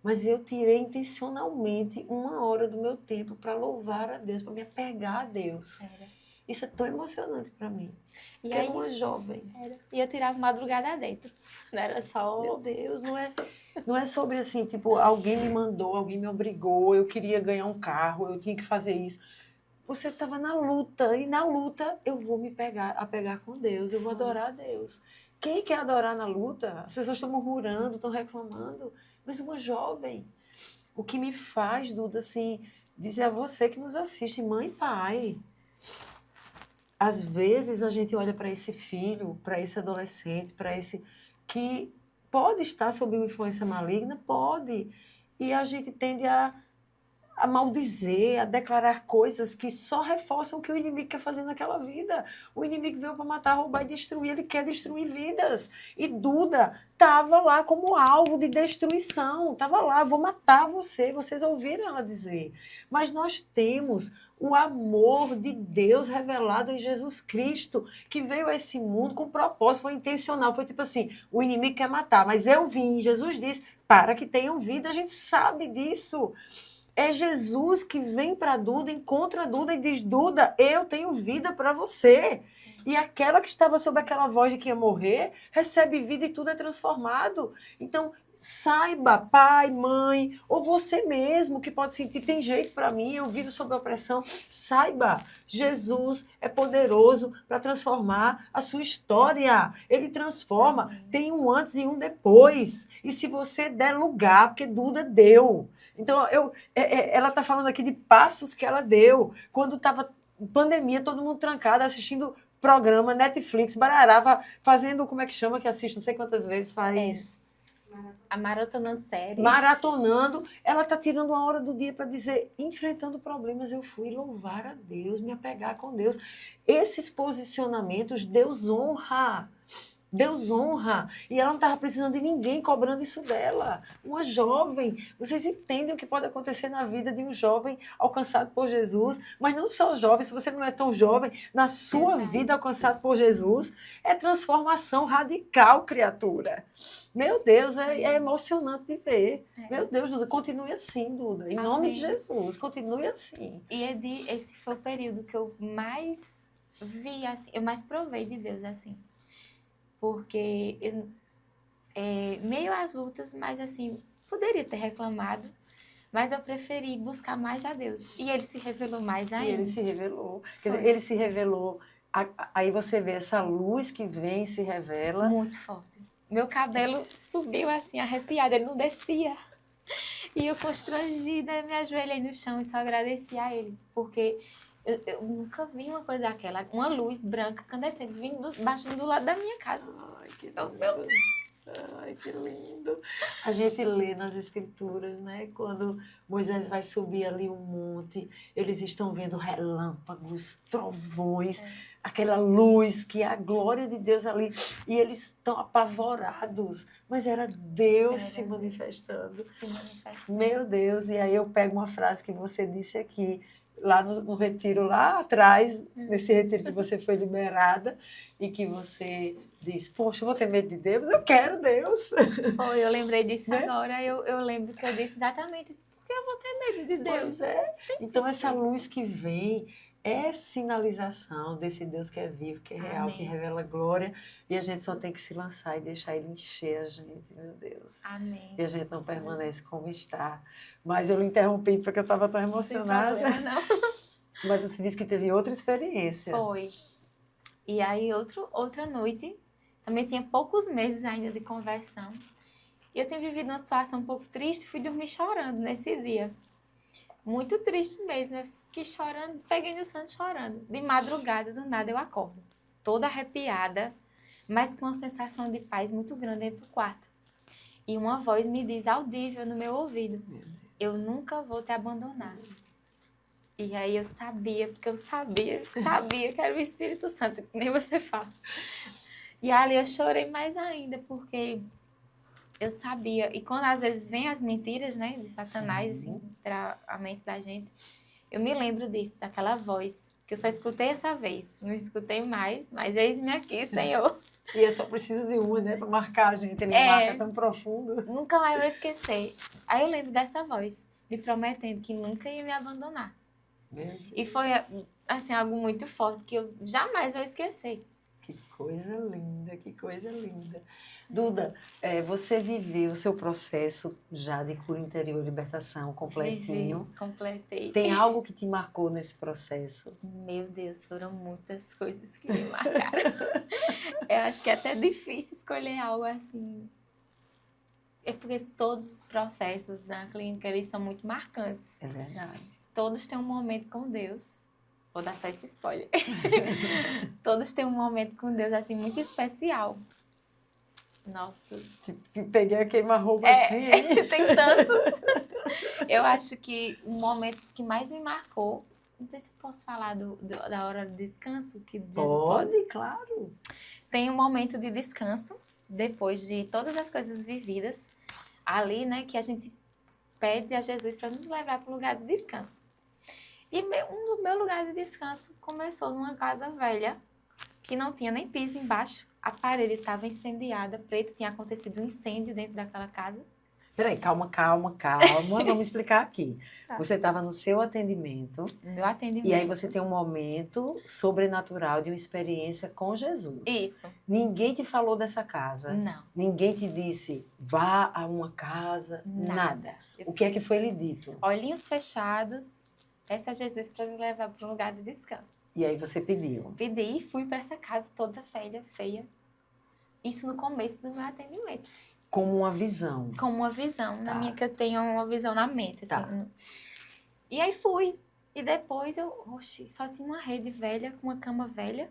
mas eu tirei intencionalmente 1 hora do meu tempo para louvar a Deus, para me apegar a Deus. Isso é tão emocionante para mim. E aí, era uma jovem. E eu tirava madrugada dentro. Não era só... Meu Deus, não é sobre assim, tipo, alguém me mandou, alguém me obrigou, eu queria ganhar um carro, eu tinha que fazer isso. Você estava na luta, e na luta eu vou me apegar com Deus, eu vou adorar a Deus. Quem quer adorar na luta? As pessoas estão murmurando, estão reclamando. Mas uma jovem, o que me faz, Duda, assim, dizer a você que nos assiste, mãe e pai, às vezes a gente olha para esse filho, para esse adolescente, para esse que pode estar sob uma influência maligna, pode. E a gente tende a maldizer, a declarar coisas que só reforçam o que o inimigo quer fazer naquela vida. O inimigo veio para matar, roubar e destruir, ele quer destruir vidas. E Duda estava lá como alvo de destruição, estava lá, vou matar você, vocês ouviram ela dizer. Mas nós temos o amor de Deus revelado em Jesus Cristo, que veio a esse mundo com propósito, foi intencional, foi tipo assim, o inimigo quer matar, mas eu vim, Jesus disse, para que tenham vida, a gente sabe disso. É Jesus que vem para Duda, encontra a Duda e diz, Duda, eu tenho vida para você. E aquela que estava sob aquela voz de que ia morrer, recebe vida e tudo é transformado. Então, saiba, pai, mãe, ou você mesmo que pode sentir, tem jeito para mim, eu vivo sob opressão. Saiba, Jesus é poderoso para transformar a sua história. Ele transforma, tem um antes e um depois. E se você der lugar, porque Duda deu. Então, ela está falando aqui de passos que ela deu. Quando estava pandemia, todo mundo trancado, assistindo programa, Netflix, bararava, fazendo, como é que chama, que assiste não sei quantas vezes, faz... A maratonando série. Maratonando. Ela está tirando 1 hora do dia para dizer, enfrentando problemas, eu fui louvar a Deus, me apegar com Deus. Esses posicionamentos, Deus honra. Deus honra. E ela não estava precisando de ninguém cobrando isso dela. Uma jovem. Vocês entendem o que pode acontecer na vida de um jovem alcançado por Jesus? Mas não só jovem, se você não é tão jovem, na sua Verdade. vida alcançado por Jesus, é transformação radical, criatura. Meu Deus, é emocionante de ver. É. Meu Deus, Duda, continue assim, Duda. Em nome de Amém. Jesus, continue assim. E esse foi o período que eu mais vi, assim, eu mais provei de Deus, assim. Porque, meio às lutas, mas assim, poderia ter reclamado, mas eu preferi buscar mais a Deus. E ele se revelou mais E ainda. ele se revelou. Quer dizer, Foi. ele se revelou. Aí você vê essa luz que vem e se revela. Muito forte. Meu cabelo subiu assim, arrepiado, ele não descia. E eu constrangida, me ajoelhei no chão e só agradeci a ele. Porque eu nunca vi uma coisa daquela, uma luz branca candescente vindo baixando do lado da minha casa. Ai, que Eu, lindo. meu Ai, que lindo. A gente lê nas escrituras, né? Quando Moisés vai subir ali um monte, eles estão vendo relâmpagos, trovões, aquela luz que é a glória de Deus ali, e eles estão apavorados, mas era Deus Era se Deus. manifestando. se manifestou. Meu Deus, e aí eu pego uma frase que você disse aqui, lá no retiro, lá atrás, nesse retiro que você foi liberada, e que você disse, poxa, eu vou ter medo de Deus? Eu quero Deus. Foi, eu lembrei disso Né? agora. Eu lembro que eu disse exatamente isso. Porque eu vou ter medo de Deus. Pois é. Então, essa luz que vem é sinalização desse Deus que é vivo, que é real, Amém. que revela glória, e a gente só tem que se lançar e deixar ele encher a gente, meu Deus. Amém. E a gente não permanece como está. Mas eu lhe interrompi porque eu estava tão Sem emocionada. problema, não. Mas você disse que teve outra experiência. Foi. E aí, outra noite, também tinha poucos meses ainda de conversão. E eu tinha vivido uma situação um pouco triste, fui dormir chorando nesse dia. Muito triste mesmo. Eu fiquei chorando, peguei no santo chorando. De madrugada, do nada, eu acordo. Toda arrepiada, mas com uma sensação de paz muito grande dentro do quarto. E uma voz me diz audível no meu ouvido: eu nunca vou te abandonar. E aí eu sabia, porque eu sabia que era o Espírito Santo, que nem você fala. E ali eu chorei mais ainda, porque eu sabia. E quando às vezes vem as mentiras, né, de Satanás, assim, para a mente da gente, eu me lembro disso, daquela voz, que eu só escutei essa vez, não escutei mais, mas eis-me aqui, Senhor. E eu só preciso de uma, né, para marcar a gente. Ele marca tão profundo. Nunca mais vou esquecer. Aí eu lembro dessa voz, me prometendo que nunca ia me abandonar. E foi, assim, algo muito forte que eu jamais vou esquecer. Que coisa linda, que coisa linda. Duda, você viveu o seu processo já de cura interior e libertação completinho. Vivi, completei. Tem algo que te marcou nesse processo? Meu Deus, foram muitas coisas que me marcaram. Eu acho que é até difícil escolher algo assim. É porque todos os processos na clínica, eles são muito marcantes. É verdade. Todos têm um momento com Deus. Vou dar só esse spoiler. Todos têm um momento com Deus, assim, muito especial. Nossa. Te peguei a queima-roupa assim, hein? Tem tantos. Eu acho que o momento que mais me marcou, não sei se posso falar da hora de descanso. Que Jesus Pode, claro. Tem um momento de descanso, depois de todas as coisas vividas, ali, né, que a gente pede a Jesus para nos levar para o lugar de descanso. E o meu lugar de descanso começou numa casa velha, que não tinha nem piso embaixo. A parede estava incendiada, preta, tinha acontecido um incêndio dentro daquela casa. Peraí, calma. Vamos explicar aqui. Tá. Você estava no seu atendimento. Meu atendimento. E aí você tem um momento sobrenatural de uma experiência com Jesus. Isso. Ninguém te falou dessa casa. Não. Ninguém te disse, vá a uma casa, nada. O que é que foi lhe dito? Olhinhos fechados, peça a Jesus para me levar para um lugar de descanso. E aí você pediu. Pedi e fui para essa casa toda velha, feia. Isso no começo do meu atendimento. Como uma visão. Como uma visão, Tá. na minha, que eu tenho uma visão na mente, assim. Tá. E aí fui. E depois só tinha uma rede velha, com uma cama velha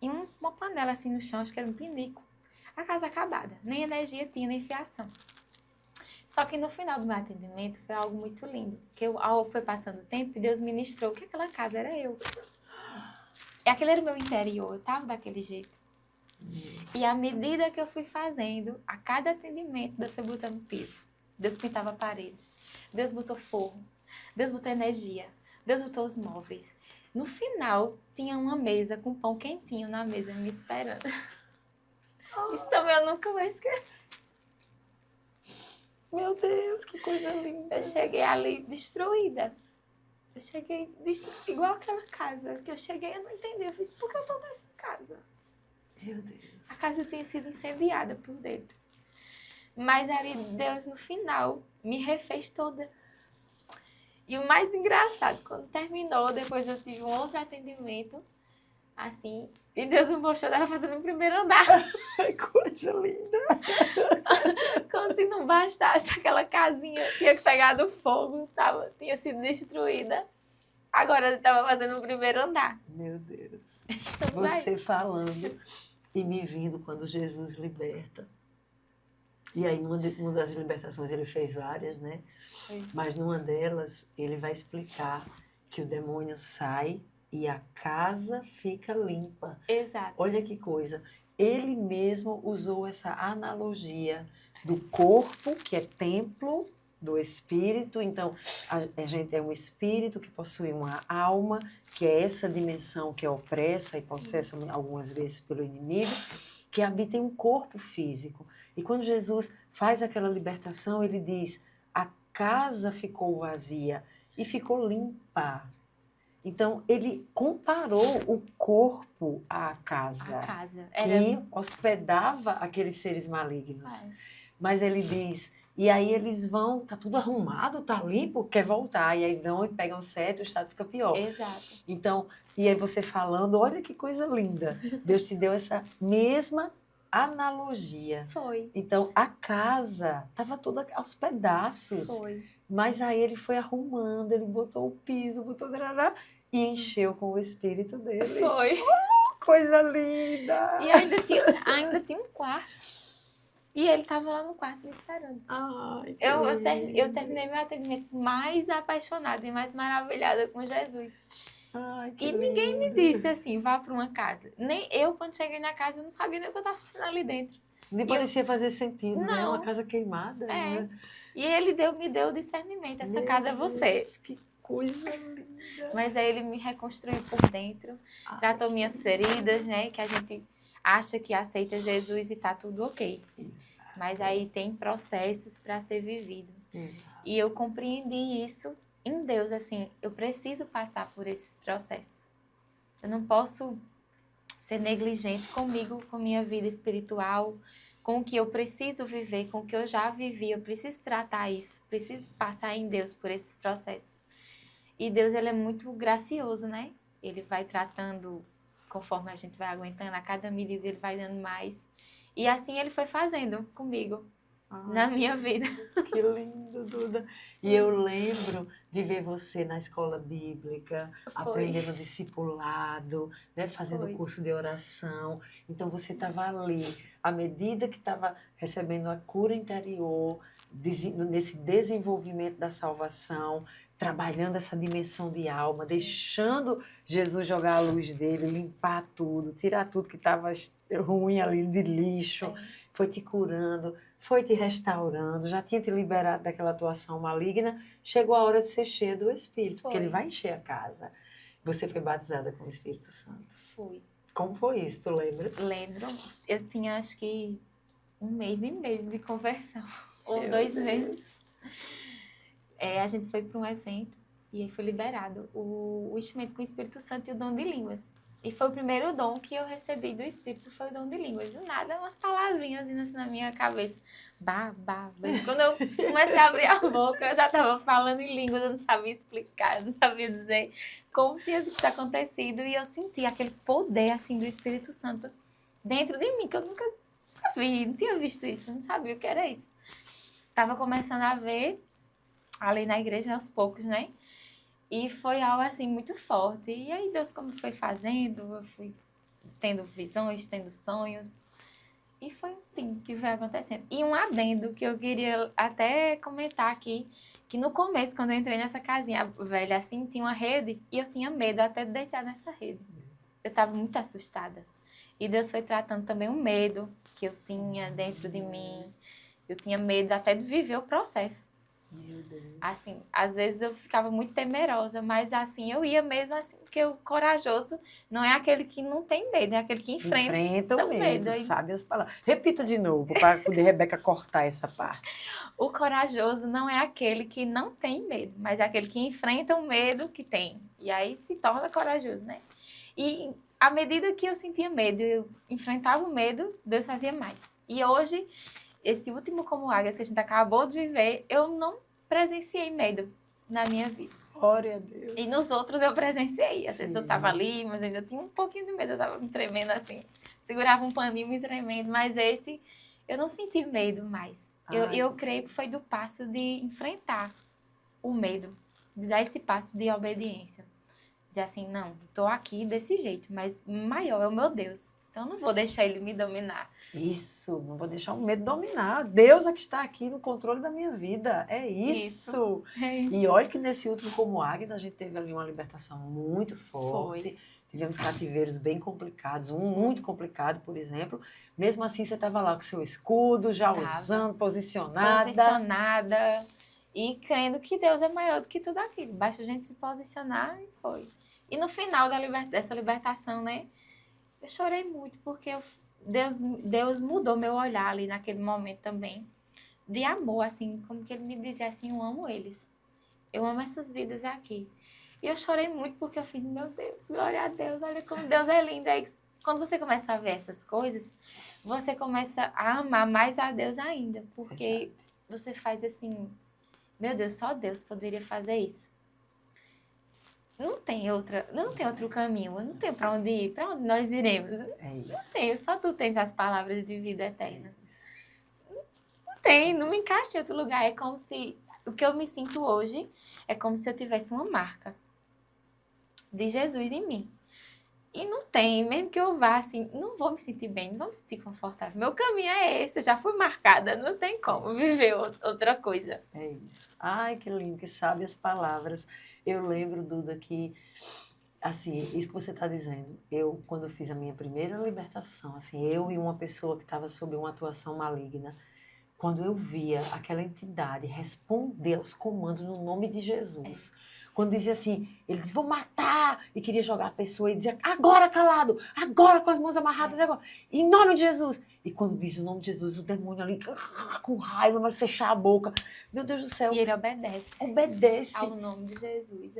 e uma panela assim no chão, acho que era um pinico. A casa acabada, nem energia tinha, nem fiação. Só que no final do meu atendimento foi algo muito lindo, que ao foi passando o tempo, Deus ministrou que aquela casa era eu. E aquele era o meu interior, eu tava daquele jeito. E à medida que eu fui fazendo, a cada atendimento, Deus foi botando piso. Deus pintava a parede. Deus botou forro. Deus botou energia. Deus botou os móveis. No final, tinha uma mesa com pão quentinho na mesa me esperando. Isso também eu nunca vou esquecer. Meu Deus, que coisa linda. Eu cheguei ali destruída. Eu cheguei igual aquela casa. Que eu cheguei, eu não entendi. Eu fiz, por que eu tô nessa casa? Meu Deus. A casa tinha sido incendiada por dentro. Mas ali Deus, no final, me refez toda. E o mais engraçado, quando terminou, depois eu tive um outro atendimento, assim, e Deus me mostrou, eu estava fazendo o primeiro andar. Que coisa linda. Como se não bastasse aquela casinha, tinha pegado fogo, tinha sido destruída. Agora eu estava fazendo o primeiro andar. Meu Deus. Estamos aí. Você falando e me vindo quando Jesus liberta. E aí, numa das libertações, ele fez várias, né? Foi. Mas numa delas, ele vai explicar que o demônio sai e a casa fica limpa. Exato. Olha que coisa. Ele mesmo usou essa analogia do corpo, que é templo do espírito. Então, a gente é um espírito que possui uma alma, que é essa dimensão que é opressa e possessa algumas vezes pelo inimigo, que habita em um corpo físico. E quando Jesus faz aquela libertação, ele diz, a casa ficou vazia e ficou limpa. Então, ele comparou o corpo à casa, A casa. que hospedava aqueles seres malignos. Ai. Mas ele diz, e aí eles vão, tá tudo arrumado, tá limpo, quer voltar. E aí vão e pegam o cetro, o estado fica pior. Exato. Então, e aí você falando, olha que coisa linda. Deus te deu essa mesma analogia. Foi. Então, a casa estava toda aos pedaços. Foi. Mas aí ele foi arrumando, ele botou o piso, botou e encheu com o espírito dele. Foi. Coisa linda! E ainda tinha um quarto. E ele estava lá no quarto me esperando. Ai, que Eu lindo. terminei meu atendimento mais apaixonada e mais maravilhada com Jesus. Ai, que E ninguém me lindo. disse assim, vá para uma casa. Nem eu, quando cheguei na casa, eu não sabia nem o que eu estava fazendo ali dentro. Nem parecia fazer sentido, né? Não. Uma casa queimada. É. Né? E ele me deu o discernimento. Essa Meu casa é você. Deus, que coisa linda. Mas aí ele me reconstruiu por dentro. Ai, Tratou minhas feridas, né? Que a gente acha que aceita Jesus e tá tudo ok. Exato. Mas aí tem processos para ser vivido. Exato. E eu compreendi isso em Deus, assim, eu preciso passar por esses processos. Eu não posso ser negligente comigo, com minha vida espiritual, com o que eu preciso viver, com o que eu já vivi. Eu preciso tratar isso, preciso passar em Deus por esses processos. E Deus, ele é muito gracioso, né? Ele vai tratando conforme a gente vai aguentando, a cada medida ele vai dando mais. E assim ele foi fazendo comigo, na minha vida. Que lindo, Duda. E eu lembro de ver você na escola bíblica, aprendendo discipulado, né, fazendo curso de oração. Então você estava ali, à medida que estava recebendo a cura interior, nesse desenvolvimento da salvação, trabalhando essa dimensão de alma, deixando Jesus jogar a luz dele, limpar tudo, tirar tudo que estava ruim ali de lixo. Foi te curando, foi te restaurando, já tinha te liberado daquela atuação maligna, chegou a hora de ser cheia do Espírito, porque ele vai encher a casa. Você foi batizada com o Espírito Santo. Fui. Como foi isso, tu lembras? Lembro. Eu tinha, acho que, 1 mês e meio de conversão, ou 2 meses. A gente foi para um evento e aí foi liberado o enchimento com o Espírito Santo e o dom de línguas. E foi o primeiro dom que eu recebi do Espírito, foi o dom de línguas. Do nada, umas palavrinhas vindo assim na minha cabeça. Quando eu comecei a abrir a boca, eu já estava falando em línguas, eu não sabia explicar, eu não sabia dizer como tinha isso acontecido. E eu senti aquele poder, assim, do Espírito Santo dentro de mim, que eu nunca vi, não tinha visto isso, não sabia o que era isso. Estava começando a ver ali na igreja aos poucos, né? E foi algo assim muito forte. E aí Deus como foi fazendo, eu fui tendo visões, tendo sonhos. E foi assim que foi acontecendo. E um adendo que eu queria até comentar aqui, que no começo, quando eu entrei nessa casinha velha assim, tinha uma rede e eu tinha medo até de deitar nessa rede. Eu estava muito assustada. E Deus foi tratando também o medo que eu tinha dentro de mim. Eu tinha medo até de viver o processo. Meu Deus. Assim, às vezes eu ficava muito temerosa, mas assim, eu ia mesmo assim, porque o corajoso não é aquele que não tem medo, é aquele que enfrenta o o medo, medo. sabe as palavras. Repita de novo, para poder Rebeca cortar essa parte. O corajoso não é aquele que não tem medo, mas é aquele que enfrenta o medo que tem. E aí se torna corajoso, né? E à medida que eu sentia medo, eu enfrentava o medo, Deus fazia mais. E hoje, esse último Como Águias que a gente acabou de viver, eu não presenciei medo na minha vida. Glória a Deus. E nos outros eu presenciei. Às vezes eu Sim. tava ali, mas ainda tinha um pouquinho de medo, eu tava me tremendo assim. Segurava um paninho me tremendo, mas esse eu não senti medo mais. Eu creio que foi do passo de enfrentar o medo, de dar esse passo de obediência. Dizer assim, não, tô aqui desse jeito, mas maior é o meu Deus. Então eu não vou deixar ele me dominar. Isso, não vou deixar o medo dominar. Deus é que está aqui no controle da minha vida. É isso. É isso. E olha que nesse último Como Águias, a gente teve ali uma libertação muito forte. Foi. Tivemos cativeiros bem complicados, um muito complicado, por exemplo. Mesmo assim, você estava lá com seu escudo, já usando, posicionada. Posicionada e crendo que Deus é maior do que tudo aquilo. Basta a gente se posicionar e foi. E no final dessa libertação, né? Eu chorei muito porque Deus mudou meu olhar ali naquele momento também. De amor, assim, como que ele me dizia assim, eu amo eles. Eu amo essas vidas aqui. E eu chorei muito porque eu fiz, meu Deus, glória a Deus, olha como Deus é lindo. Aí, quando você começa a ver essas coisas, você começa a amar mais a Deus ainda. Porque você faz assim, meu Deus, só Deus poderia fazer isso. Não tem outro caminho, eu não tenho para onde ir, para onde nós iremos. É isso. Não tenho, só tu tens as palavras de vida eterna. Não tem, não me encaixa em outro lugar. É como se, o que eu me sinto hoje, é como se eu tivesse uma marca de Jesus em mim. E não tem, mesmo que eu vá assim, não vou me sentir bem, não vou me sentir confortável. Meu caminho é esse, eu já fui marcada, não tem como viver outra coisa. É isso. Ai, que lindo, que sabe as palavras. Eu lembro, Duda, que, assim, isso que você está dizendo, quando eu fiz a minha primeira libertação, assim, eu e uma pessoa que estava sob uma atuação maligna, quando eu via aquela entidade responder aos comandos no nome de Jesus, quando dizia assim, ele dizia, vou matar, e queria jogar a pessoa, e dizia, agora calado, agora com as mãos amarradas, agora, em nome de Jesus. E quando diz o nome de Jesus, o demônio ali, com raiva, vai fechar a boca. Meu Deus do céu. E ele obedece. Obedece. Ao nome de Jesus,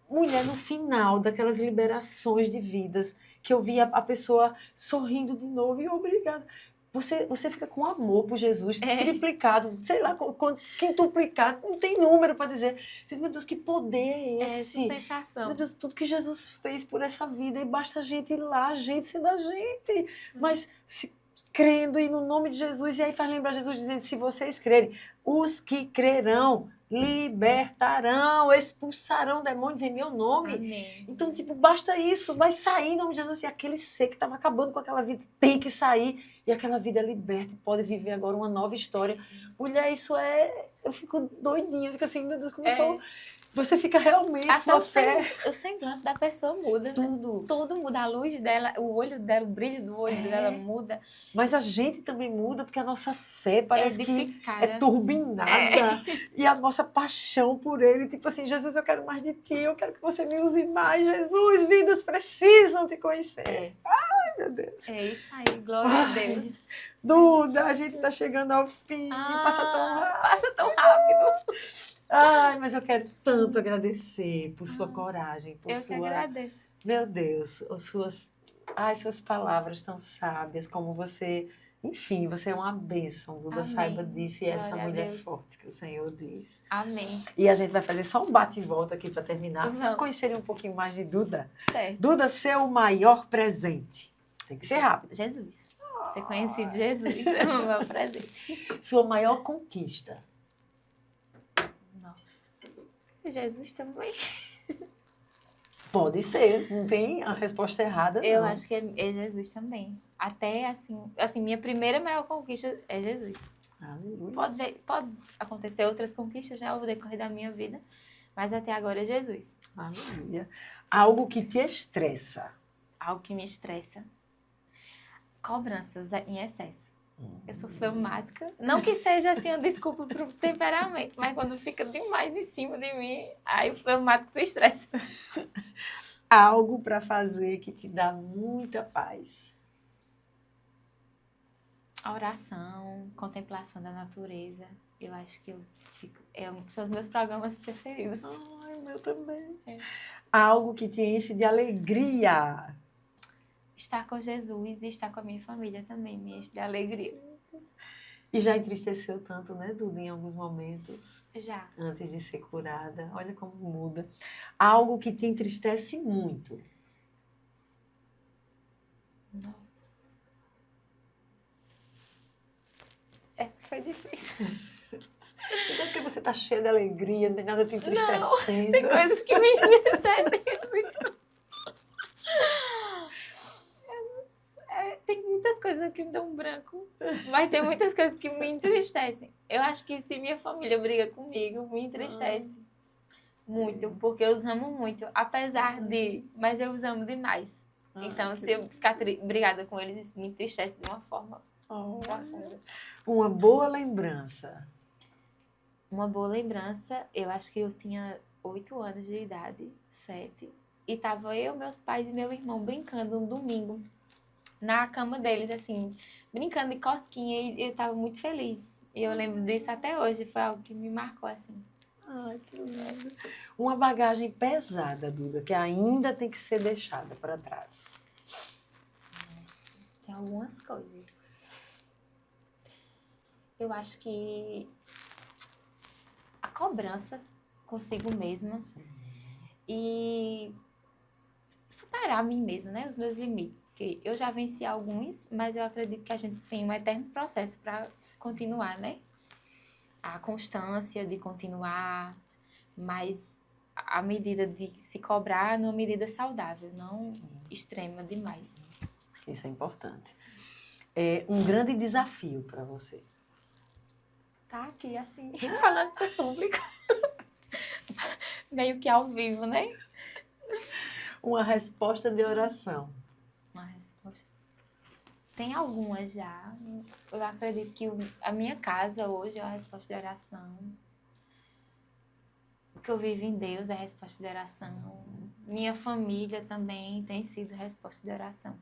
Mulher, no final daquelas liberações de vidas, que eu via a pessoa sorrindo de novo, e obrigada. Você fica com amor por Jesus, triplicado, sei lá, quintuplicado, não tem número para dizer. Meu Deus, que poder é esse? Essa sensação. Meu Deus, tudo que Jesus fez por essa vida, e basta a gente ir lá, a gente sendo a gente. Mas crendo e no nome de Jesus, e aí faz lembrar Jesus dizendo, se vocês crerem, os que crerão, libertarão, expulsarão demônios em meu nome. Amém. Então, tipo, basta isso, vai sair em nome de Jesus. E aquele ser que estava acabando com aquela vida tem que sair. E aquela vida é liberta e pode viver agora uma nova história. Mulher, isso é... Eu fico doidinha, eu fico assim, meu Deus, como eu sou... Você fica realmente, até sua fé... o semblante da pessoa muda. Tudo. Né? Tudo muda. A luz dela, o olho dela, o brilho do olho dela muda. Mas a gente também muda porque a nossa fé parece que é né? turbinada. E a nossa paixão por ele, tipo assim, Jesus, eu quero mais de ti, eu quero que você me use mais. Jesus, vidas precisam te conhecer. Ai, meu Deus. É isso aí, glória a Deus. Duda, a gente tá chegando ao fim, passa tão rápido. Passa tão rápido. Ai, mas eu quero tanto agradecer por sua coragem, por eu sua... que agradeço. Meu Deus, suas palavras tão sábias, como você... Enfim, você é uma bênção, Duda, saiba disso, e essa mulher forte que o Senhor diz. Amém. E a gente vai fazer só um bate e volta aqui para terminar, para Vamos. conhecerem um pouquinho mais de Duda. Certo. Duda, seu maior presente. Tem que ser rápido. Jesus. Ter conhecido Jesus é o meu presente. Sua maior conquista. Nossa. Jesus também. Pode ser, não tem a resposta errada, não. Eu acho que é Jesus também. Até assim, minha primeira maior conquista é Jesus. Aleluia. Pode acontecer outras conquistas, né, ao decorrer da minha vida, mas até agora é Jesus. Aleluia. Algo que te estressa. Algo que me estressa. Cobranças em excesso. Eu sou fleumática. Não que seja assim uma desculpa para o temperamento, mas quando fica demais em cima de mim, aí o fleumático se estressa. Algo para fazer que te dá muita paz. A oração, contemplação da natureza. Eu acho que são os meus programas preferidos. Ai, o meu também. Algo que te enche de alegria. Estar com Jesus e estar com a minha família também me enche de alegria. E já entristeceu tanto, né, Duda, em alguns momentos, Já. antes de ser curada. Olha como muda. Algo que te entristece muito. Nossa. Essa foi difícil. Então, porque você tá cheia de alegria, não tem nada te entristecendo. Tem coisas que me entristecem muito. Tem muitas coisas que me dão um branco, mas tem muitas coisas que me entristecem. Eu acho que se minha família briga comigo, me entristece muito, porque eu os amo muito, apesar de... Mas eu os amo demais. Então, se eu ficar brigada com eles, isso me entristece de uma forma profunda. Uma boa lembrança. Uma boa lembrança, eu acho que eu tinha 8 anos de idade, 7, e tava eu, meus pais e meu irmão brincando um domingo na cama deles, assim, brincando de cosquinha, e eu tava muito feliz. E eu lembro disso até hoje, foi algo que me marcou, assim. Ai, que lindo. Uma bagagem pesada, Duda, que ainda tem que ser deixada para trás. Tem algumas coisas. Eu acho que a cobrança consigo mesma e superar a mim mesma, né? Os meus limites. Que eu já venci alguns, mas eu acredito que a gente tem um eterno processo para continuar, né? A constância de continuar, mas a medida de se cobrar numa medida saudável, não extrema demais. Isso é importante. É um grande desafio para você. Tá aqui, assim, falando para o público. Meio que ao vivo, né? Uma resposta de oração. Uma resposta. Tem algumas já. Eu acredito que a minha casa hoje é uma resposta de oração. O que eu vivo em Deus é resposta de oração. Minha família também tem sido resposta de oração.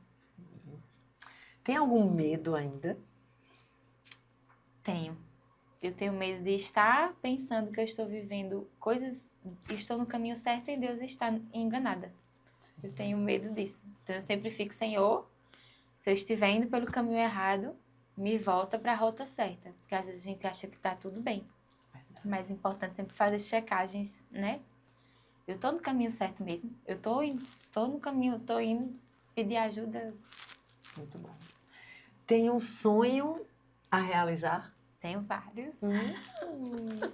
Tem algum medo ainda? Tenho. Eu tenho medo de estar pensando que eu estou vivendo coisas, estou no caminho certo e Deus está enganada. Eu tenho medo disso. Então eu sempre fico, Senhor, se eu estiver indo pelo caminho errado, me volta para a rota certa. Porque às vezes a gente acha que está tudo bem. Mas é importante sempre fazer checagens, né? Eu estou no caminho certo mesmo. Eu estou no caminho, estou indo pedir ajuda. Muito bom. Tem um sonho a realizar? Tenho vários.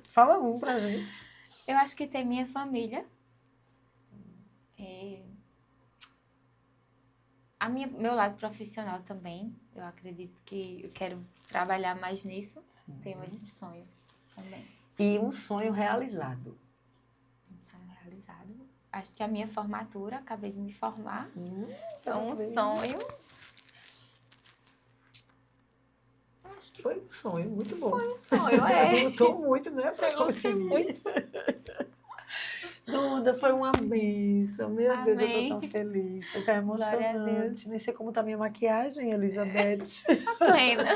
Fala um pra gente. Eu acho que ter minha família. Meu lado profissional também. Eu acredito que eu quero trabalhar mais nisso. Sim. Tenho esse sonho também. E um sonho realizado? Um sonho realizado. Acho que a minha formatura, acabei de me formar. Então, um sonho. Acho que foi um sonho muito bom. Foi um sonho, é. Lutou muito, né? Pra conseguir. Muito. Duda, foi uma bênção. Meu Amém. Deus, eu tô tão feliz. Foi tão emocionante. Nem sei como tá minha maquiagem, Elizabeth. Tá plena.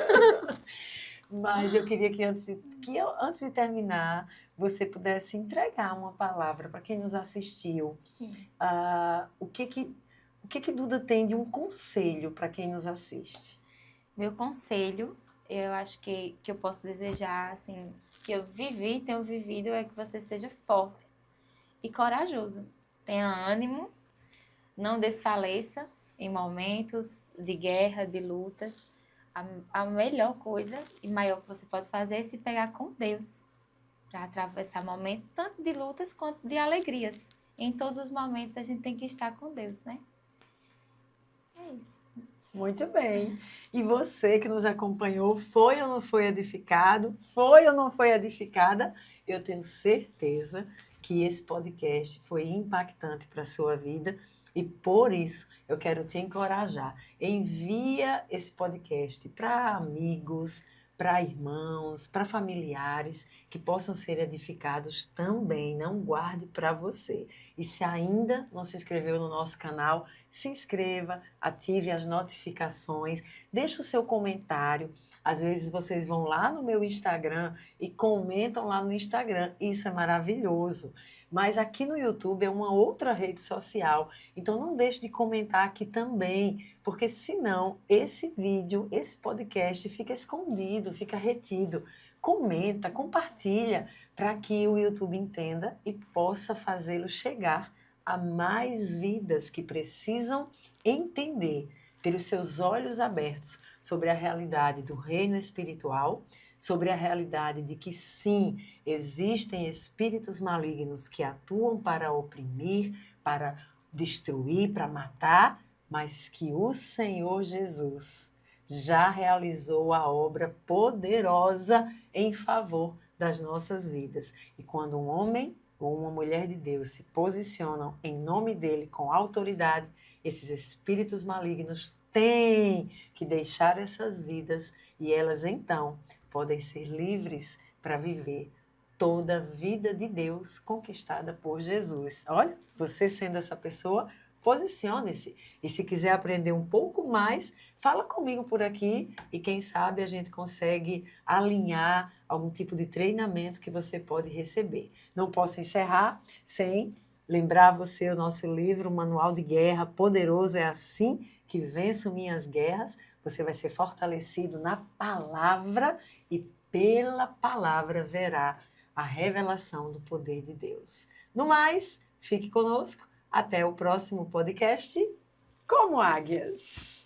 Mas eu queria que antes de terminar, você pudesse entregar uma palavra para quem nos assistiu. O que que Duda tem de um conselho para quem nos assiste? Meu conselho, eu acho que eu posso desejar, assim, que eu tenho vivido, é que você seja forte e corajoso. Tenha ânimo, não desfaleça em momentos de guerra, de lutas. A melhor coisa e maior que você pode fazer é se pegar com Deus para atravessar momentos tanto de lutas quanto de alegrias. Em todos os momentos a gente tem que estar com Deus, né? É isso. Muito bem. E você que nos acompanhou, foi ou não foi edificado? Foi ou não foi edificada? Eu tenho certeza que esse podcast foi impactante para a sua vida. E por isso eu quero te encorajar. Envia esse podcast para amigos, para irmãos, para familiares que possam ser edificados também. Não guarde para você. E se ainda não se inscreveu no nosso canal, se inscreva, ative as notificações, deixe o seu comentário. Às vezes vocês vão lá no meu Instagram e comentam lá no Instagram. Isso é maravilhoso. Mas aqui no YouTube é uma outra rede social. Então não deixe de comentar aqui também, porque senão esse vídeo, esse podcast fica escondido, fica retido. Comenta, compartilha, para que o YouTube entenda e possa fazê-lo chegar a mais vidas que precisam entender, ter os seus olhos abertos sobre a realidade do reino espiritual, sobre a realidade de que sim, existem espíritos malignos que atuam para oprimir, para destruir, para matar, mas que o Senhor Jesus já realizou a obra poderosa em favor das nossas vidas. E quando um homem ou uma mulher de Deus se posicionam em nome dele com autoridade, esses espíritos malignos têm que deixar essas vidas e elas então podem ser livres para viver toda a vida de Deus conquistada por Jesus. Olha, você sendo essa pessoa, posicione-se. E se quiser aprender um pouco mais, fala comigo por aqui e quem sabe a gente consegue alinhar algum tipo de treinamento que você pode receber. Não posso encerrar sem lembrar você o nosso livro, Manual de Guerra Poderoso é Assim que Venço Minhas Guerras. Você vai ser fortalecido na palavra e pela palavra verá a revelação do poder de Deus. No mais, fique conosco. Até o próximo podcast. Como Águias!